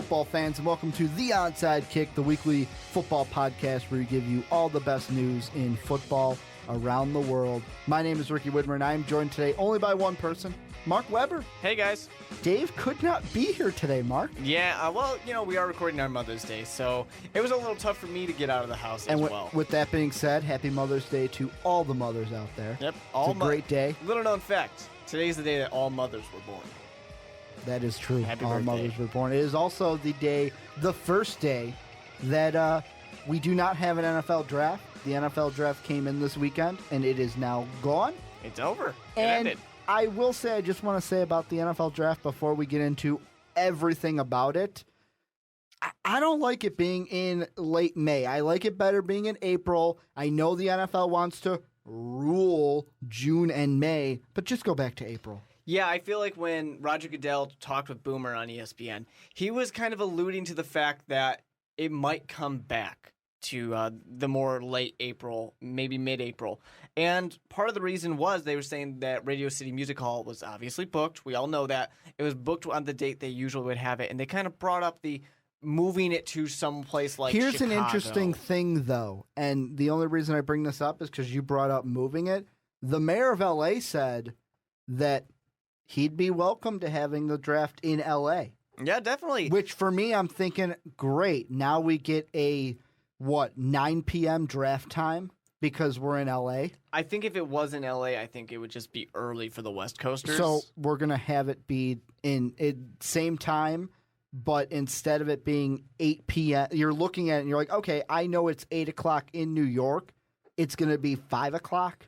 football fans, and welcome to The Onside Kick, the weekly football podcast where we give you all the best news in football around the world. My name is Ricky Widmer, and I am joined today only by one person, Mark Weber. Hey, guys. Dave could not be here today, Mark. Yeah, we are recording on Mother's Day, so it was a little tough for me to get out of the house as well. With that being said, happy Mother's Day to all the mothers out there. Yep. It's a great day. Little known fact, today's the day that all mothers were born. That is true. Happy All birthday. mothers were born. It is also the first day that we do not have an NFL draft. The NFL draft came in this weekend, and it is now gone. It's over. It And ended. I will say, I just want to say about the NFL draft before we get into everything about it. I don't like it being in late May. I like it better being in April. I know the NFL wants to rule June and May, but just go back to April. Yeah, I feel like when Roger Goodell talked with Boomer on ESPN, he was kind of alluding to the fact that it might come back to the more late April, maybe mid-April. And part of the reason was they were saying that Radio City Music Hall was obviously booked. We all know that. It was booked on the date they usually would have it. And they kind of brought up the moving it to some place like Here's Chicago. an interesting thing, though. And the only reason I bring this up is because you brought up moving it. The mayor of L.A. said that he'd be welcome to having the draft in L.A. Yeah, definitely. Which, for me, I'm thinking, great. Now we get a, 9 p.m. draft time because we're in L.A.? I think if it was in L.A., I think it would just be early for the West Coasters. So we're going to have it be in same time, but instead of it being 8 p.m., you're looking at it and you're like, okay, I know it's 8 o'clock in New York. It's going to be 5 o'clock.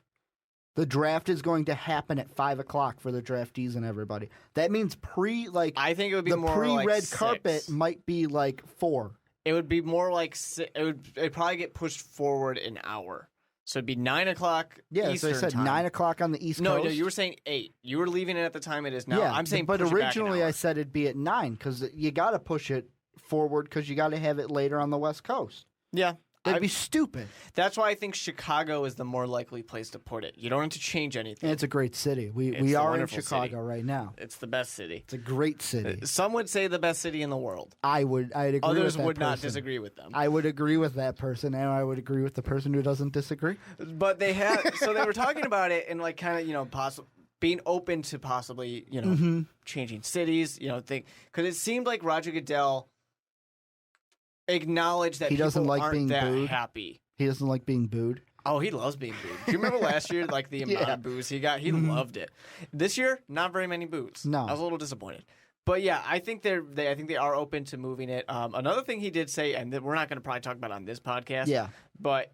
The draft is going to happen at 5 o'clock for the draftees and everybody. That means I think it would be the more pre-red like 6. carpet might be like 4. It would be more like it'd probably get pushed forward an hour. So it'd be 9 o'clock. Yeah, Eastern so I said time. 9 o'clock on the East Coast. No, you were saying 8. You were leaving it at the time it is now. Yeah, I'm saying but push it back an originally hour. I said it'd be at 9 because you got to push it forward because you got to have it later on the West Coast. Yeah. That'd be stupid. That's why I think Chicago is the more likely place to put it. You don't have to change anything. And it's a great city. We a are in wonderful Chicago city. right now. It's the best city. It's a great city. Some would say the best city in the world. I'd agree Others with that would not person. disagree with them. I would agree with that person, and I would agree with the person who doesn't disagree. But they so they were talking about it and like kind of, being open to possibly, changing cities, because it seemed like Roger Goodell acknowledged that He doesn't people like aren't being that booed. happy. He doesn't like being booed. Oh, he loves being booed. Do you remember last year, like the amount of boos he got? He loved it. This year, not very many boos. No. I was a little disappointed. But yeah, I think they are open to moving it. Another thing he did say, and we're not going to probably talk about on this podcast. Yeah. But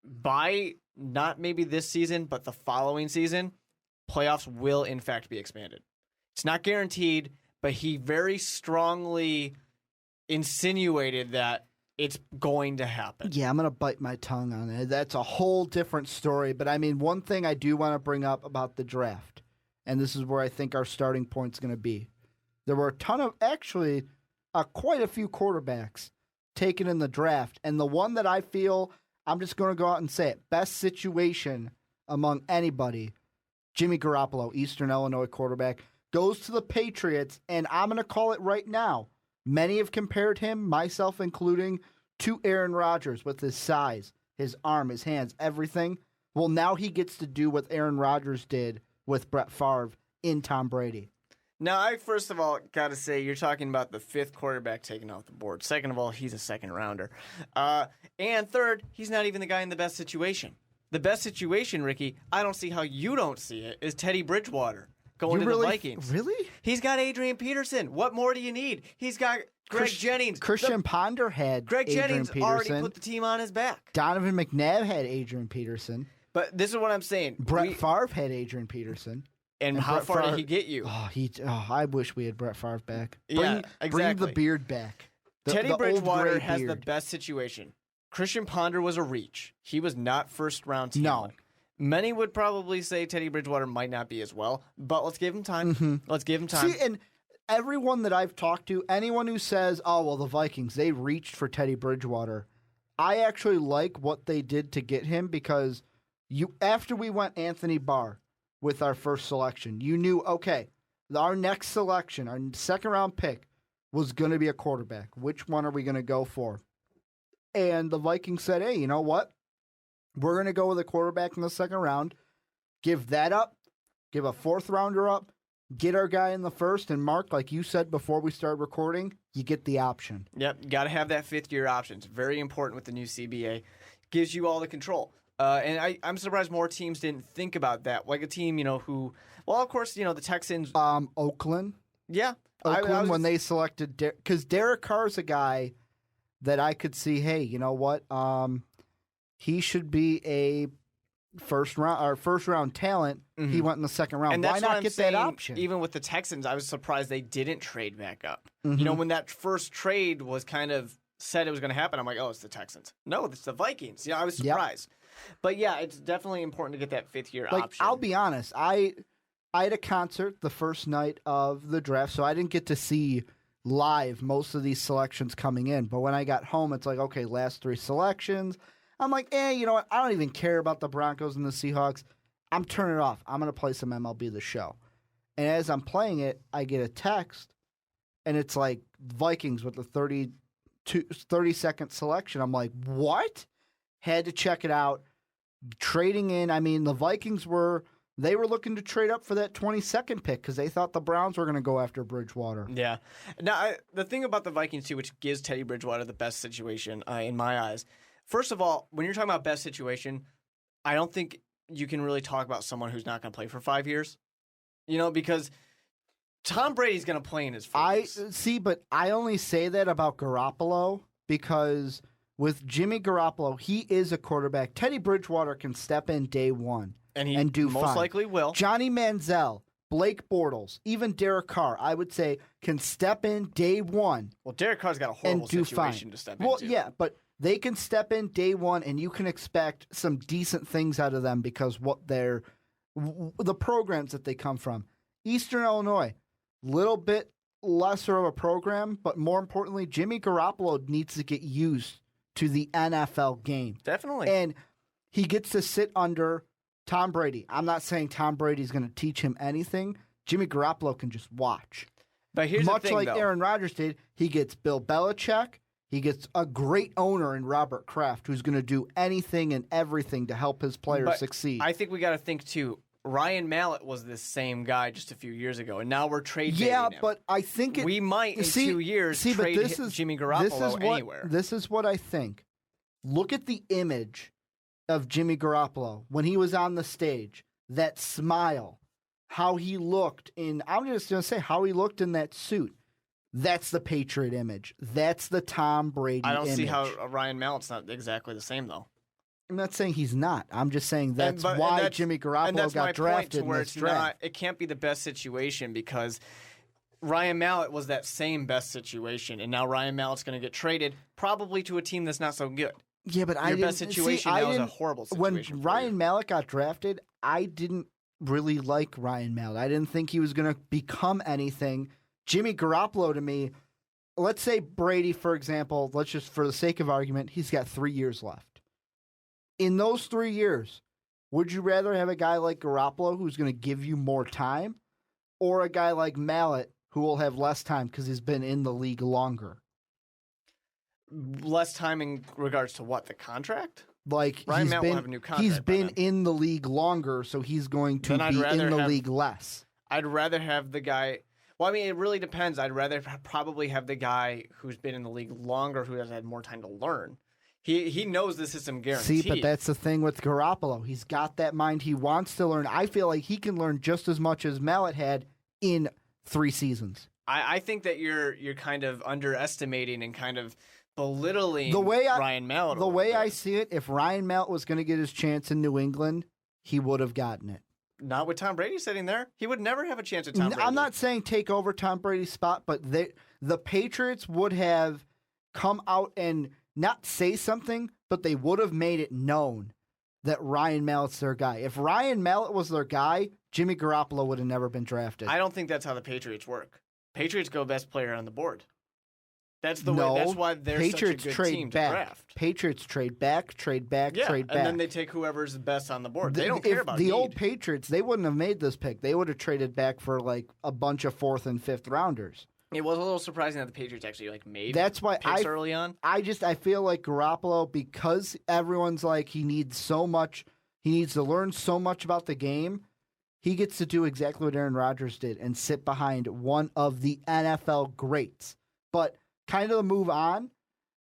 by not maybe this season, but the following season, playoffs will in fact be expanded. It's not guaranteed, but he very strongly insinuated that it's going to happen. Yeah, I'm going to bite my tongue on it. That's a whole different story. But, I mean, one thing I do want to bring up about the draft, and this is where I think our starting point's going to be. There were quite a few quarterbacks taken in the draft. And the one that I feel, I'm just going to go out and say it, best situation among anybody, Jimmy Garoppolo, Eastern Illinois quarterback, goes to the Patriots, and I'm going to call it right now. Many have compared him, myself including, to Aaron Rodgers with his size, his arm, his hands, everything. Well, now he gets to do what Aaron Rodgers did with Brett Favre in Tom Brady. Now, I first of all got to say, you're talking about the 5th quarterback taken off the board. Second of all, he's a second rounder. And third, he's not even the guy in the best situation. The best situation, Ricky, I don't see how you don't see it, is Teddy Bridgewater. Going to the Vikings. Really? He's got Adrian Peterson. What more do you need? He's got Greg Jennings. Christian Ponder had Greg Adrian Jennings Peterson. already put the team on his back. Donovan McNabb had Adrian Peterson. But this is what I'm saying. Brett Favre had Adrian Peterson. And how Brett far Favre, did he get you? I wish we had Brett Favre back. Yeah, exactly. Bring the beard back. Teddy the Bridgewater old gray has the beard. best situation. Christian Ponder was a reach. He was not first-round talent. No. Many would probably say Teddy Bridgewater might not be as well, but let's give him time. Let's give him time. See, and everyone that I've talked to, anyone who says, oh, well, the Vikings, they reached for Teddy Bridgewater, I actually like what they did to get him because after we went Anthony Barr with our first selection, you knew, okay, our next selection, our second-round pick, was going to be a quarterback. Which one are we going to go for? And the Vikings said, hey, you know what? We're going to go with a quarterback in the second round. Give that up. Give a fourth rounder up. Get our guy in the first. And Mark, like you said before we started recording, you get the option. Yep, got to have that fifth-year option. It's very important with the new CBA. Gives you all the control. And I'm surprised more teams didn't think about that. Like a team, who, well, of course, the Texans. Oakland. Yeah. Oakland, when they selected, because Derek Carr's a guy that I could see, hey, you know what? He should be a first round talent. Mm-hmm. He went in the second round. And why not get that option? Even with the Texans, I was surprised they didn't trade back up. Mm-hmm. When that first trade was kind of said it was going to happen, I'm like, oh, it's the Texans. No, it's the Vikings. I was surprised. Yep. But yeah, it's definitely important to get that fifth-year option. I'll be honest. I had a concert the first night of the draft, so I didn't get to see live most of these selections coming in. But when I got home, it's like, okay, last three selections. I'm like, you know what? I don't even care about the Broncos and the Seahawks. I'm turning it off. I'm going to play some MLB The Show. And as I'm playing it, I get a text, and it's like Vikings with the 30-second selection. I'm like, what? Had to check it out. Trading in, the Vikings were looking to trade up for that 22nd pick because they thought the Browns were going to go after Bridgewater. Yeah. Now, the thing about the Vikings, too, which gives Teddy Bridgewater the best situation in my eyes, first of all, when you're talking about best situation, I don't think you can really talk about someone who's not going to play for 5 years. Because Tom Brady's going to play in his 40s. But I only say that about Garoppolo because with Jimmy Garoppolo, he is a quarterback. Teddy Bridgewater can step in day one and do most fine. Likely will. Johnny Manzel, Blake Bortles, even Derek Carr, I would say, can step in day one. Well, Derek Carr's got a horrible situation to step into. Well, yeah, but they can step in day one, and you can expect some decent things out of them because the programs that they come from. Eastern Illinois, little bit lesser of a program, but more importantly, Jimmy Garoppolo needs to get used to the NFL game. Definitely. And he gets to sit under Tom Brady. I'm not saying Tom Brady's going to teach him anything. Jimmy Garoppolo can just watch. But here's Much the thing, like Aaron Rodgers did, he gets Bill Belichick. He gets a great owner in Robert Kraft who's going to do anything and everything to help his players succeed. I think we got to think, too, Ryan Mallett was this same guy just a few years ago, and now we're trading him. Yeah, but I think we might in 2 years trade Jimmy Garoppolo anywhere. This is what I think. Look at the image of Jimmy Garoppolo when he was on the stage. That smile, how he looked I'm just going to say how he looked in that suit. That's the Patriot image. That's the Tom Brady image. I don't see how Ryan Mallett's not exactly the same, though. I'm not saying he's not. I'm just saying that's why Jimmy Garoppolo got drafted in this draft. It can't be the best situation because Ryan Mallett was that same best situation, and now Ryan Mallett's going to get traded probably to a team that's not so good. Yeah, but Your best situation now is a horrible situation. When Ryan Mallett got drafted, I didn't really like Ryan Mallett. I didn't think he was going to become anything. Jimmy Garoppolo, to me, let's say Brady, for example, let's just, for the sake of argument, he's got 3 years left. In those 3 years, would you rather have a guy like Garoppolo who's going to give you more time or a guy like Mallett who will have less time because he's been in the league longer? Less time in regards to what? The contract? Like Ryan Mallett will have a new contract. He's been in the league longer, so he's going to be in the league less. I'd rather have the guy... Well, it really depends. I'd rather probably have the guy who's been in the league longer who has had more time to learn. He knows the system guaranteed. See, but that's the thing with Garoppolo. He's got that mind. He wants to learn. I feel like he can learn just as much as Mallett had in 3 seasons. I think that you're kind of underestimating and kind of belittling Ryan Mallett. The way I see it, if Ryan Mallett was going to get his chance in New England, he would have gotten it. Not with Tom Brady sitting there. He would never have a chance at Tom Brady. I'm not saying take over Tom Brady's spot, but the Patriots would have come out and not say something, but they would have made it known that Ryan Mallett's their guy. If Ryan Mallett was their guy, Jimmy Garoppolo would have never been drafted. I don't think that's how the Patriots work. Patriots go best player on the board. That's the way. That's why they're Patriots such a good team to draft. Patriots trade back, trade back. And then they take whoever's the best on the board. They don't care about the old Patriots. They wouldn't have made this pick. They would have traded back for like a bunch of 4th and 5th rounders. It was a little surprising that the Patriots actually made That's why picks early on. I feel like Garoppolo, because everyone's like he needs to learn so much about the game. He gets to do exactly what Aaron Rodgers did and sit behind one of the NFL greats. But kind of to move on,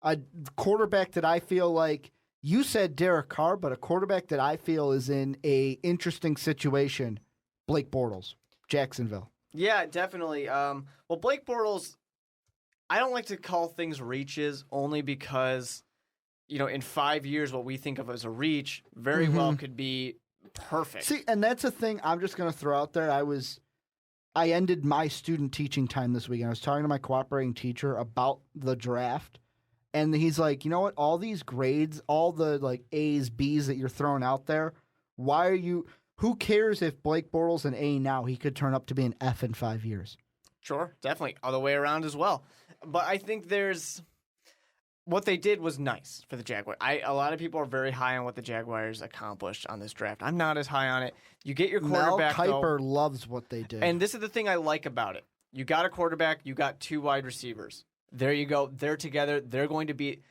a quarterback that I feel like you said Derek Carr, but a quarterback that I feel is in a interesting situation, Blake Bortles, Jacksonville. Yeah, definitely. Well, Blake Bortles, I don't like to call things reaches only because, in 5 years, what we think of as a reach very well could be perfect. See, and that's a thing I'm just going to throw out there. I ended my student teaching time this weekend. I was talking to my cooperating teacher about the draft, and he's like, you know what? All these grades, all the A's, B's that you're throwing out there, who cares if Blake Bortles an A now? He could turn up to be an F in 5 years. Sure, definitely. Other way around as well. But I think what they did was nice for the Jaguars. A lot of people are very high on what the Jaguars accomplished on this draft. I'm not as high on it. You get your quarterback, Mel Kiper loves what they did. And this is the thing I like about it. You got a quarterback, you got 2 wide receivers. There you go. They're together. They're going to be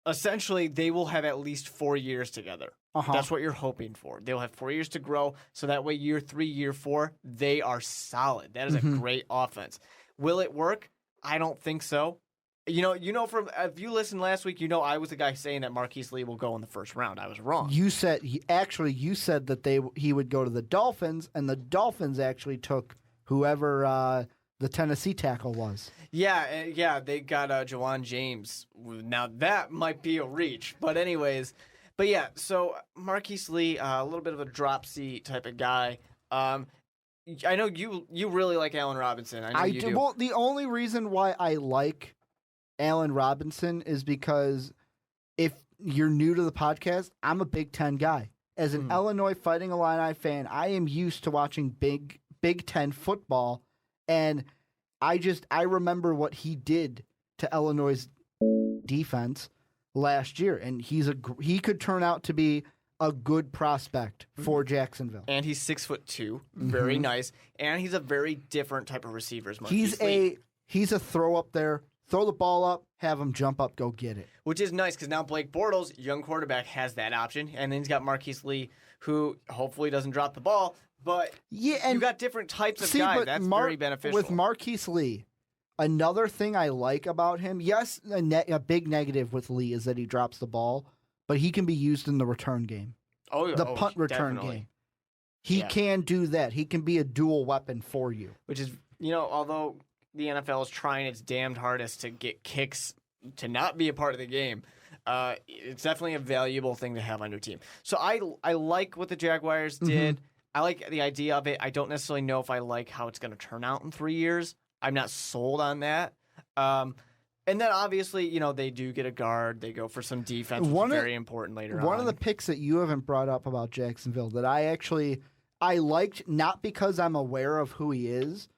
essentially, they will have at least 4 years together. That's what you're hoping for. They'll have 4 years to grow, so that way year 3, year 4, they are solid. That is a great offense. Will it work? I don't think so. From if you listened last week, I was the guy saying that Marquise Lee will go in the first round. I was wrong. You said that he would go to the Dolphins, and the Dolphins actually took whoever the Tennessee tackle was. Yeah, they got Jawan James. Now that might be a reach, but anyways. But yeah, so Marquise Lee, a little bit of a drop C type of guy. I know you really like Allen Robinson. I know you do. Well, the only reason why I like Allen Robinson is because if you're new to the podcast, I'm a Big Ten guy. As an Illinois Fighting Illini fan, I am used to watching Big Ten football, and I remember what he did to Illinois' defense last year, and he could turn out to be a good prospect for Jacksonville. And he's 6'2", very nice, and he's a very different type of receiver. He's a throw up there, throw the ball up, have him jump up, go get it. Which is nice because now Blake Bortles, young quarterback, has that option, and then he's got Marquise Lee, who hopefully doesn't drop the ball. But you got different types of guys. That's very beneficial. With Marquise Lee, another thing I like about him, yes, a big negative with Lee is that he drops the ball, but he can be used in the return game. The punt return game. He can do that. He can be a dual weapon for you. Which is, although the NFL is trying its damned hardest to get kicks to not be a part of the game, it's definitely a valuable thing to have on your team. So I like what the Jaguars did. I like the idea of it. I don't necessarily know if I like how it's going to turn out in 3 years. I'm not sold on that. And then obviously, they do get a guard. They go for some defense, which is very important later on. One of the picks that you haven't brought up about Jacksonville that I liked, not because I'm aware of who he is,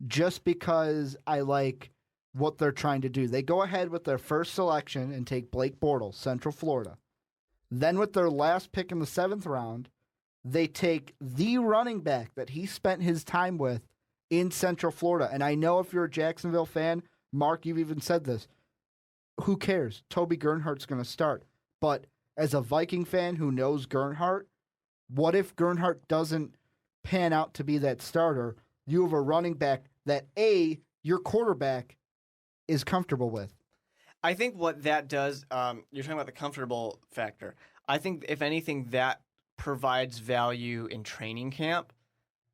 just because I like what they're trying to do. They go ahead with their first selection and take Blake Bortles, Central Florida. Then with their last pick in the 7th round, they take the running back that he spent his time with in Central Florida. And I know if you're a Jacksonville fan, Mark, you've even said this. Who cares? Toby Gernhardt's going to start. But as a Viking fan who knows Gernhardt, what if Gernhardt doesn't pan out to be that starter? You have a running back that, your quarterback is comfortable with. I think what that does, you're talking about the comfortable factor. I think, if anything, that provides value in training camp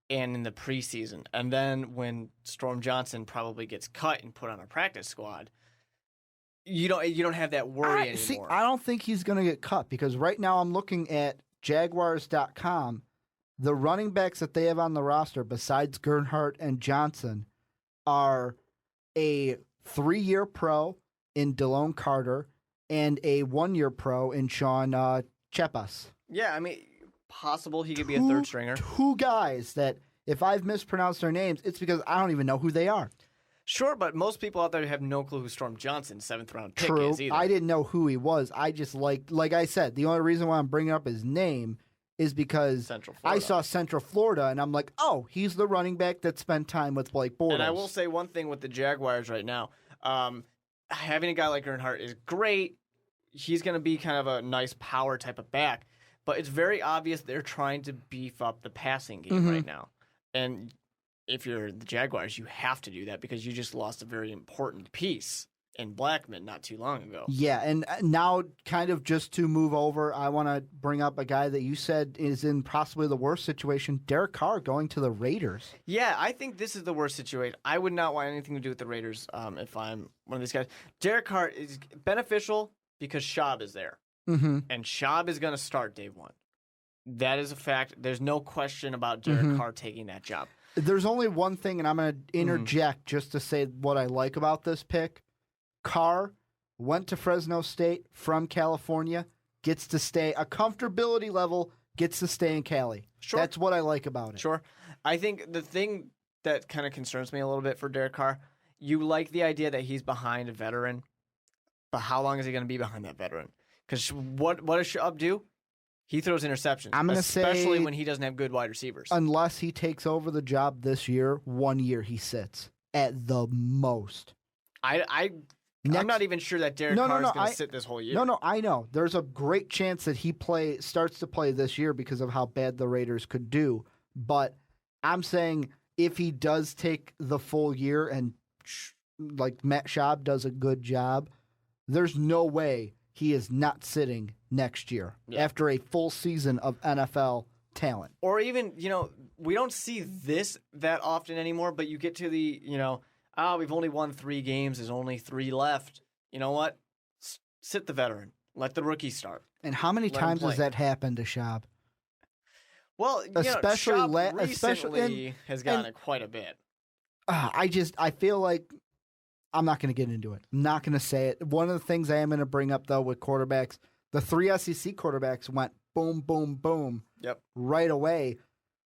and in the preseason. And then when Storm Johnson probably gets cut and put on a practice squad, you don't have that worry anymore. See, I don't think he's going to get cut because right now I'm looking at Jaguars.com. The running backs that they have on the roster, besides Gernhardt and Johnson, are a 3-year pro in DeLone Carter and a 1-year pro in Sean Chepas. Yeah, I mean, possible he could be a third stringer. 2 guys that, if I've mispronounced their names, it's because I don't even know who they are. Sure, but most people out there have no clue who Storm Johnson's 7th round pick is either. I didn't know who he was. I just like I said, the only reason why I'm bringing up his name is because Central I Florida. saw Central Florida, and I'm like, oh, he's the running back that spent time with Blake Bortles. And I will say one thing with the Jaguars right now. Having a guy like Earnhardt is great. He's going to be kind of a nice power type of back. But it's very obvious they're trying to beef up the passing game right now. And if you're the Jaguars, you have to do that because you just lost a very important piece in Blackman not too long ago. Yeah, and now kind of just to move over, I want to bring up a guy that you said is in possibly the worst situation, Derek Carr going to the Raiders. Yeah, I think this is the worst situation. I would not want anything to do with the Raiders if I'm one of these guys. Derek Carr is beneficial because Schaub is there. And Schaub is going to start day one. That is a fact. There's no question about Derek Carr taking that job. There's only one thing, and I'm going to interject just to say what I like about this pick. Carr went to Fresno State from California, gets to stay a comfortability level, gets to stay in Cali. Sure. That's what I like about it. Sure. I think the thing that kind of concerns me a little bit for Derek Carr, you like the idea that he's behind a veteran, but how long is he going to be behind that veteran? Because what does Schaub do? He throws interceptions, I'm gonna especially say, when he doesn't have good wide receivers. Unless he takes over the job this year, 1 year he sits at the most. I'm not even sure that Derek Carr is going to sit this whole year. No, I know. There's a great chance that he starts to play this year because of how bad the Raiders could do. But I'm saying if he does take the full year and like Matt Schaub does a good job, there's no way he is not sitting next year after a full season of NFL talent. Or even, we don't see this that often anymore, but you get to the, we've only won 3 games. There's only 3 left. You know what? Sit the veteran. Let the rookie start. And how many times has that happened to Schaub? Well, Schaub recently has gotten it quite a bit. I feel like I'm not going to get into it. I'm not going to say it. One of the things I am going to bring up, though, with quarterbacks, the 3 SEC quarterbacks went boom, boom, boom right away.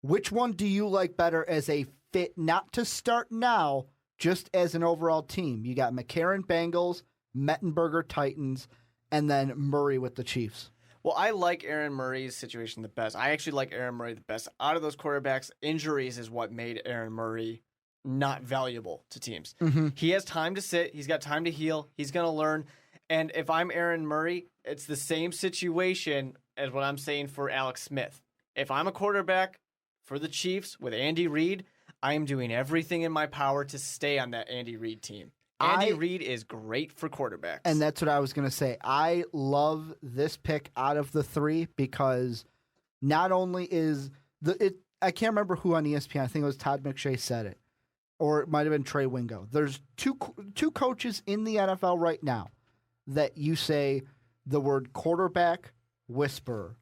Which one do you like better as a fit, not to start now, just as an overall team? You got McCarron Bengals, Mettenberger Titans, and then Murray with the Chiefs. Well, I like Aaron Murray's situation the best. I actually like Aaron Murray the best. Out of those quarterbacks, injuries is what made Aaron Murray not valuable to teams. He has time to sit. He's got time to heal. He's going to learn. And if I'm Aaron Murray, it's the same situation as what I'm saying for Alex Smith. If I'm a quarterback for the Chiefs with Andy Reid, I am doing everything in my power to stay on that Andy Reid team. Andy Reid is great for quarterbacks. And that's what I was going to say. I love this pick out of the 3 because not only is I can't remember who on ESPN, I think it was Todd McShay said it, or it might have been Trey Wingo. There's two coaches in the NFL right now that you say the word quarterback whisperer.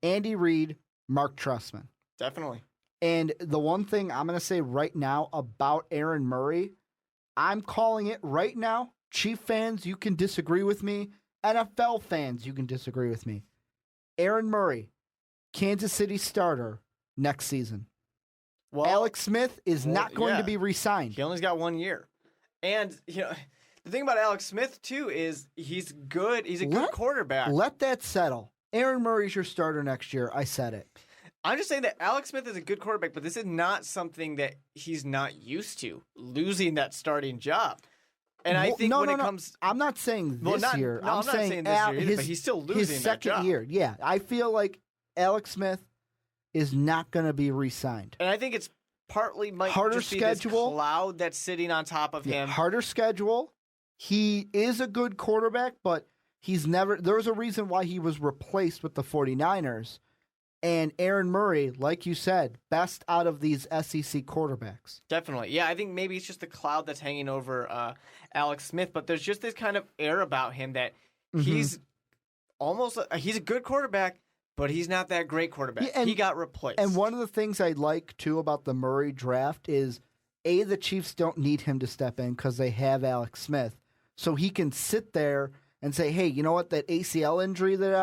Andy Reid, Mark Trestman. Definitely. And the one thing I'm going to say right now about Aaron Murray, I'm calling it right now. Chief fans, you can disagree with me. NFL fans, you can disagree with me. Aaron Murray, Kansas City starter next season. Well, Alex Smith is not going to be re-signed. He only's got 1 year. And, the thing about Alex Smith, too, is he's good. He's a good quarterback. Let that settle. Aaron Murray's your starter next year. I said it. I'm just saying that Alex Smith is a good quarterback, but this is not something that he's not used to, losing that starting job. And I think when it comes... I'm not saying this year. No, I'm not saying this year either, but he's still losing his second that job. year. Yeah, I feel like Alex Smith is not going to be re-signed. And I think it's partly might harder just be schedule, this cloud that's sitting on top of him. Harder schedule. He is a good quarterback, but he's never... There's a reason why he was replaced with the 49ers. And Aaron Murray, like you said, best out of these SEC quarterbacks. Definitely. Yeah, I think maybe it's just the cloud that's hanging over Alex Smith, but there's just this kind of air about him that he's he's a good quarterback, but he's not that great quarterback. Yeah, he got replaced. And one of the things I like, too, about the Murray draft is, the Chiefs don't need him to step in because they have Alex Smith. So he can sit there and say, hey, you know what, that ACL injury that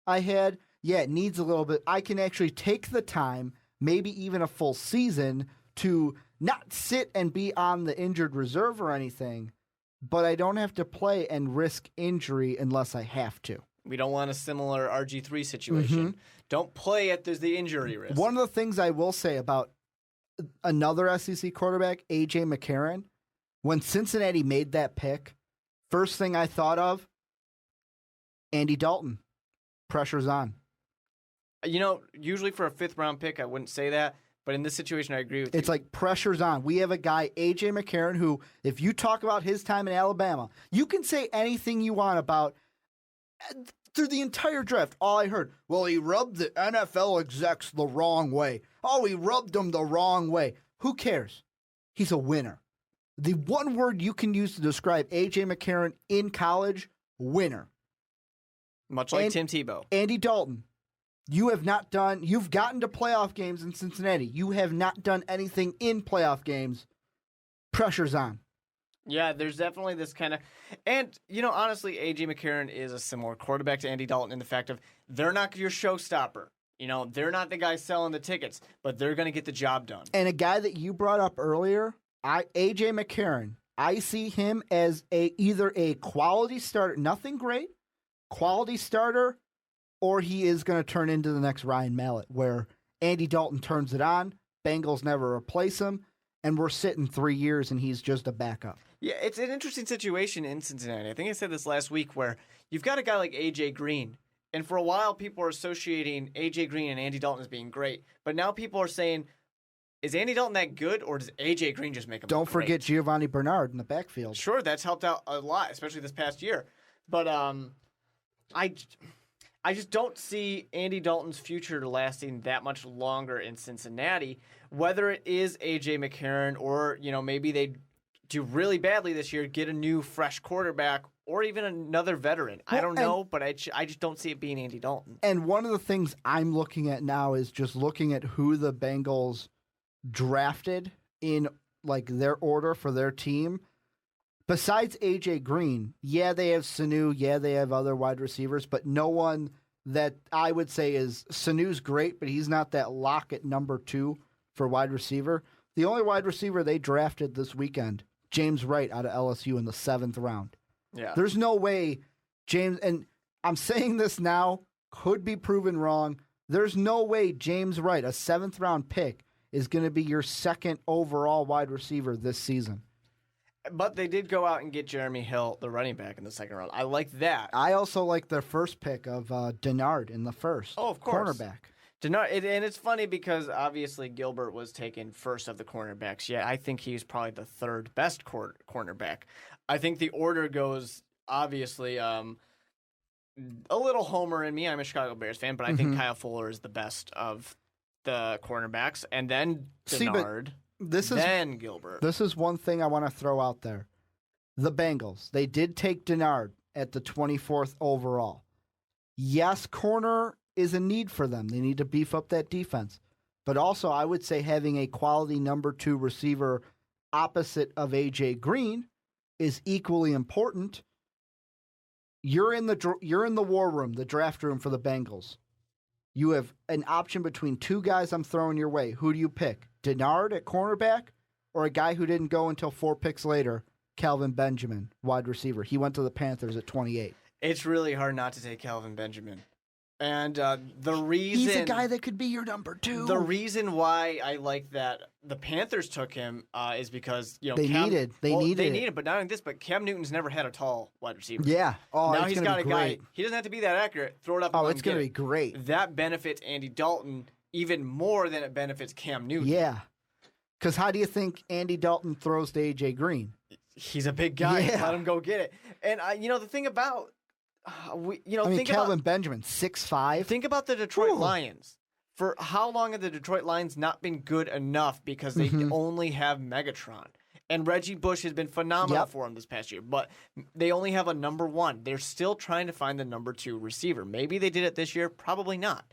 I had, yeah, it needs a little bit. I can actually take the time, maybe even a full season, to not sit and be on the injured reserve or anything, but I don't have to play and risk injury unless I have to. We don't want a similar RG3 situation Don't play at the injury risk. One of the things I will say about another SEC quarterback, A.J. McCarron, when Cincinnati made that pick, first thing I thought of, Andy Dalton. Pressure's on. Usually for a 5th-round pick, I wouldn't say that. But in this situation, I agree with you. It's like pressure's on. We have a guy, A.J. McCarron, who, if you talk about his time in Alabama, you can say anything you want about through the entire draft. All I heard, well, he rubbed the NFL execs the wrong way. Oh, he rubbed them the wrong way. Who cares? He's a winner. The one word you can use to describe A.J. McCarron in college, winner. Much like Tim Tebow. Andy Dalton. You've gotten to playoff games in Cincinnati. You have not done anything in playoff games. Pressure's on. Yeah, there's definitely this kind of... And, honestly, A.J. McCarron is a similar quarterback to Andy Dalton in the fact of they're not your showstopper. They're not the guy selling the tickets, but they're going to get the job done. And a guy that you brought up earlier, A.J. McCarron, I see him as either a quality starter, nothing great, quality starter, or he is going to turn into the next Ryan Mallett, where Andy Dalton turns it on, Bengals never replace him, and we're sitting 3 years and he's just a backup. Yeah, it's an interesting situation in Cincinnati. I think I said this last week where you've got a guy like A.J. Green, and for a while people are associating A.J. Green and Andy Dalton as being great, but now people are saying, is Andy Dalton that good, or does A.J. Green just make him Don't great? forget Giovanni Bernard in the backfield. Sure, that's helped out a lot, especially this past year. But I just don't see Andy Dalton's future lasting that much longer in Cincinnati. Whether it is A.J. McCarron or, maybe they do really badly this year, get a new fresh quarterback or even another veteran. Well, I don't know, but I just don't see it being Andy Dalton. And one of the things I'm looking at now is just looking at who the Bengals drafted in their order for their team. Besides A.J. Green, yeah, they have Sanu, yeah, they have other wide receivers, but no one that I would say is Sanu's great, but he's not that lock at number 2 for wide receiver. The only wide receiver they drafted this weekend, James Wright out of LSU in the 7th round. Yeah. There's no way James, and I'm saying this now, could be proven wrong. There's no way James Wright, a 7th round pick, is going to be your 2nd overall wide receiver this season. But they did go out and get Jeremy Hill, the running back, in the 2nd round. I like that. I also like their first pick of Denard in the 1st. Oh, of course. Cornerback. Denard, and it's funny because obviously Gilbert was taken first of the cornerbacks. Yeah, I think he's probably the 3rd best cornerback. I think the order goes, obviously, a little homer in me. I'm a Chicago Bears fan, but I think Kyle Fuller is the best of the cornerbacks. And then Denard. Then Gilbert. This is one thing I want to throw out there. The Bengals, they did take Denard at the 24th overall. Yes, corner is a need for them. They need to beef up that defense. But also, I would say having a quality number 2 receiver opposite of A.J. Green is equally important. You're in the war room, the draft room for the Bengals. You have an option between 2 guys I'm throwing your way. Who do you pick? Denard at cornerback or a guy who didn't go until 4 picks later, Calvin Benjamin, wide receiver. He went to the Panthers at 28. It's really hard not to take Calvin Benjamin. And the reason... He's a guy that could be your number 2. The reason why I like that the Panthers took him is because, they needed it. But not only this, but Cam Newton's never had a tall wide receiver. Yeah. Oh, now it's he's got a guy. He doesn't have to be that accurate. Throw it up. Oh, it's going to be great. That benefits Andy Dalton even more than it benefits Cam Newton. Yeah. Because how do you think Andy Dalton throws to A.J. Green? He's a big guy. Yeah. Let him go get it. And, the thing about... Calvin Benjamin, 6'5". Think about the Detroit Lions. For how long have the Detroit Lions not been good enough because they only have Megatron? And Reggie Bush has been phenomenal for them this past year, but they only have a number 1. They're still trying to find the number 2 receiver. Maybe they did it this year, probably not.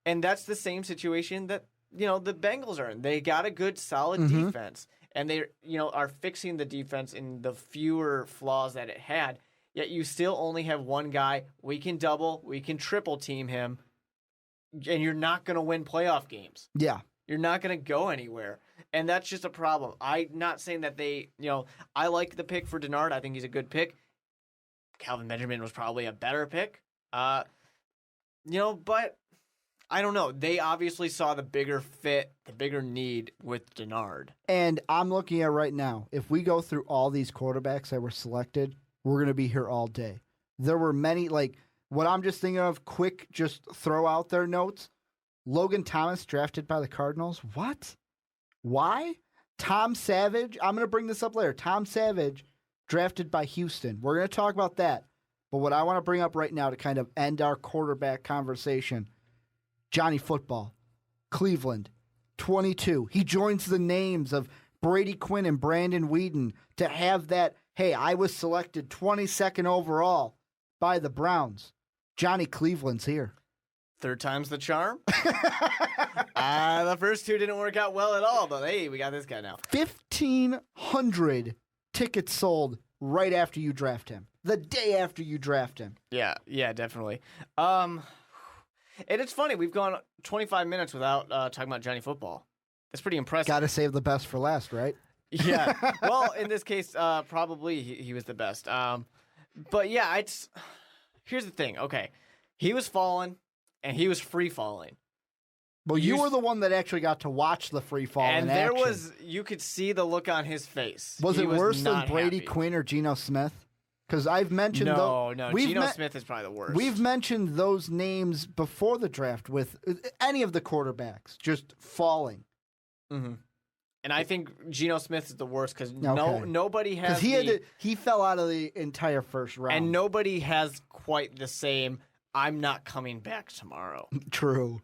And that's the same situation that the Bengals are in. They got a good, solid defense, and they are fixing the defense in the fewer flaws that it had. Yet you still only have one guy. We can double, we can triple team him, and you're not going to win playoff games. Yeah. You're not going to go anywhere. And that's just a problem. I'm not saying that I like the pick for Denard. I think he's a good pick. Calvin Benjamin was probably a better pick. But I don't know. They obviously saw the bigger fit, the bigger need with Denard. And I'm looking at right now, if we go through all these quarterbacks that were selected, we're going to be here all day. There were many, like, what I'm just thinking of, quick, just throw out their notes. Logan Thomas drafted by the Cardinals. What? Why? Tom Savage, I'm going to bring this up later. Tom Savage drafted by Houston. We're going to talk about that. But what I want to bring up right now to kind of end our quarterback conversation, Johnny Football, Cleveland, 22. He joins the names of Brady Quinn and Brandon Weeden to have that, hey, I was selected 22nd overall by the Browns. Johnny Cleveland's here. Third time's the charm. The first two didn't work out well at all, but hey, we got this guy now. 1,500 tickets sold right after you draft him. The day after you draft him. Yeah, definitely. And it's funny, we've gone 25 minutes without talking about Johnny Football. That's pretty impressive. Got to save the best for last, right? Yeah. Well, in this case, probably he was the best. But yeah, here's the thing. Okay, he was falling, and he was free falling. Well, you were the one that actually got to watch the free fall and in there action. you could see the look on his face. Was it worse than Brady happy. Quinn or Geno Smith? Because I've mentioned No, Geno Smith is probably the worst. We've mentioned those names before the draft with any of the quarterbacks just falling. Mm-hmm. And I think Geno Smith is the worst because nobody has. Because he fell out of the entire first round, and nobody has quite the same. I'm not coming back tomorrow. True.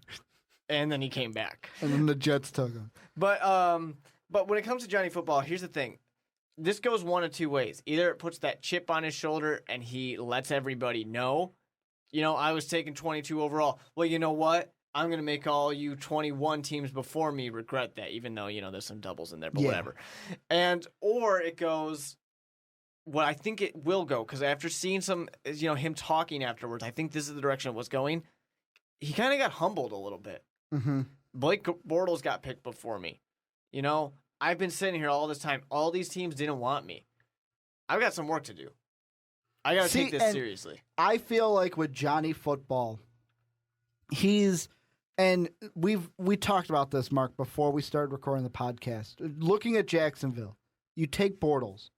And then he came back. And then the Jets took him. But when it comes to Johnny Football, here's the thing. This goes one of two ways. Either it puts that chip on his shoulder and he lets everybody know, I was taking 22 overall. Well, you know what? I'm going to make all you 21 teams before me regret that, even though, there's some doubles in there, but whatever. Or it goes, what I think it will go, because after seeing some, him talking afterwards, I think this is the direction it was going. He kind of got humbled a little bit. Mm-hmm. Blake Bortles got picked before me. I've been sitting here all this time. All these teams didn't want me. I've got some work to do. I got to take this seriously. I feel like with Johnny Football, we talked about this, Mark, before we started recording the podcast. Looking at Jacksonville, you take Bortles.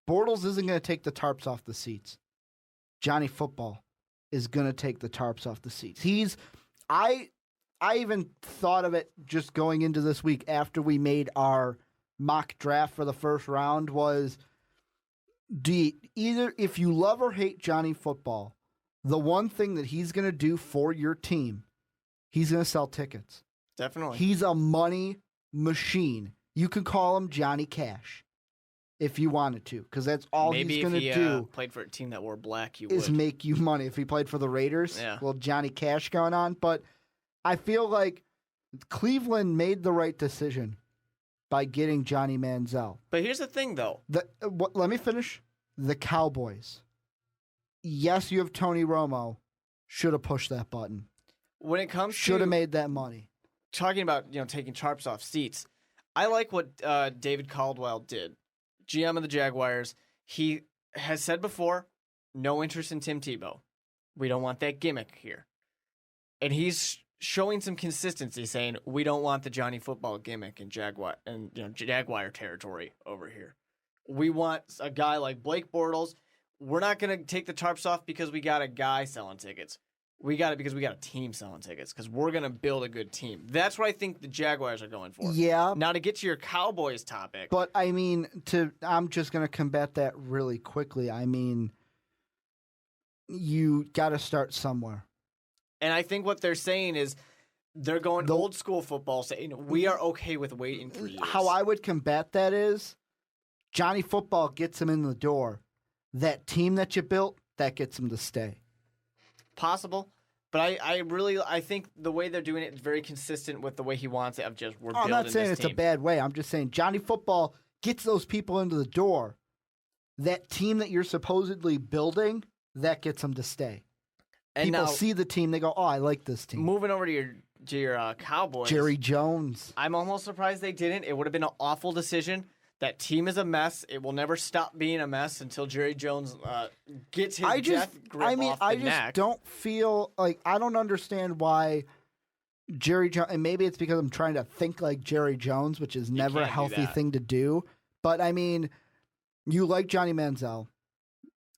Bortles isn't going to take the tarps off the seats. Johnny Football is going to take the tarps off the seats. I even thought of it just going into this week after we made our mock draft for the first round was, either if you love or hate Johnny Football, the one thing that he's going to do for your team, he's going to sell tickets. Definitely. He's a money machine. You can call him Johnny Cash if you wanted to, because that's all he's going to do. Maybe if he played for a team that wore black, is make you money. If he played for the Raiders, well, Johnny Cash going on. But I feel like Cleveland made the right decision by getting Johnny Manzel. But here's the thing, though. Let me finish. The Cowboys. Yes, you have Tony Romo. Should have pushed that button. When it comes should have made that money. Talking about taking tarps off seats, I like what David Caldwell did. GM of the Jaguars. He has said before, no interest in Tim Tebow. We don't want that gimmick here. And he's showing some consistency, saying we don't want the Johnny Football gimmick in Jaguar territory over here. We want a guy like Blake Bortles. We're not going to take the tarps off because we got a guy selling tickets. We got it because we got a team selling tickets because we're going to build a good team. That's what I think the Jaguars are going for. Yeah. Now to get to your Cowboys topic. But I mean, I'm just going to combat that really quickly. I mean, you got to start somewhere. And I think what they're saying is they're going old school football, saying we are okay with waiting 3 years. How I would combat that is Johnny Football gets him in the door. That team that you built, that gets him to stay. Possible. But I think the way they're doing it is very consistent with the way he wants it. We're building this team. I'm not saying it's a bad way. I'm just saying Johnny Football gets those people into the door. That team that you're supposedly building, that gets them to stay. And people see the team, they go, "Oh, I like this team." Moving over to your Cowboys, Jerry Jones. I'm almost surprised they didn't. It would have been an awful decision. That team is a mess. It will never stop being a mess until Jerry Jones gets his death grip off the neck. I just don't feel like I don't understand why Jerry Jones, and maybe it's because I'm trying to think like Jerry Jones, which is never a healthy thing to do. But I mean, you like Johnny Manzel,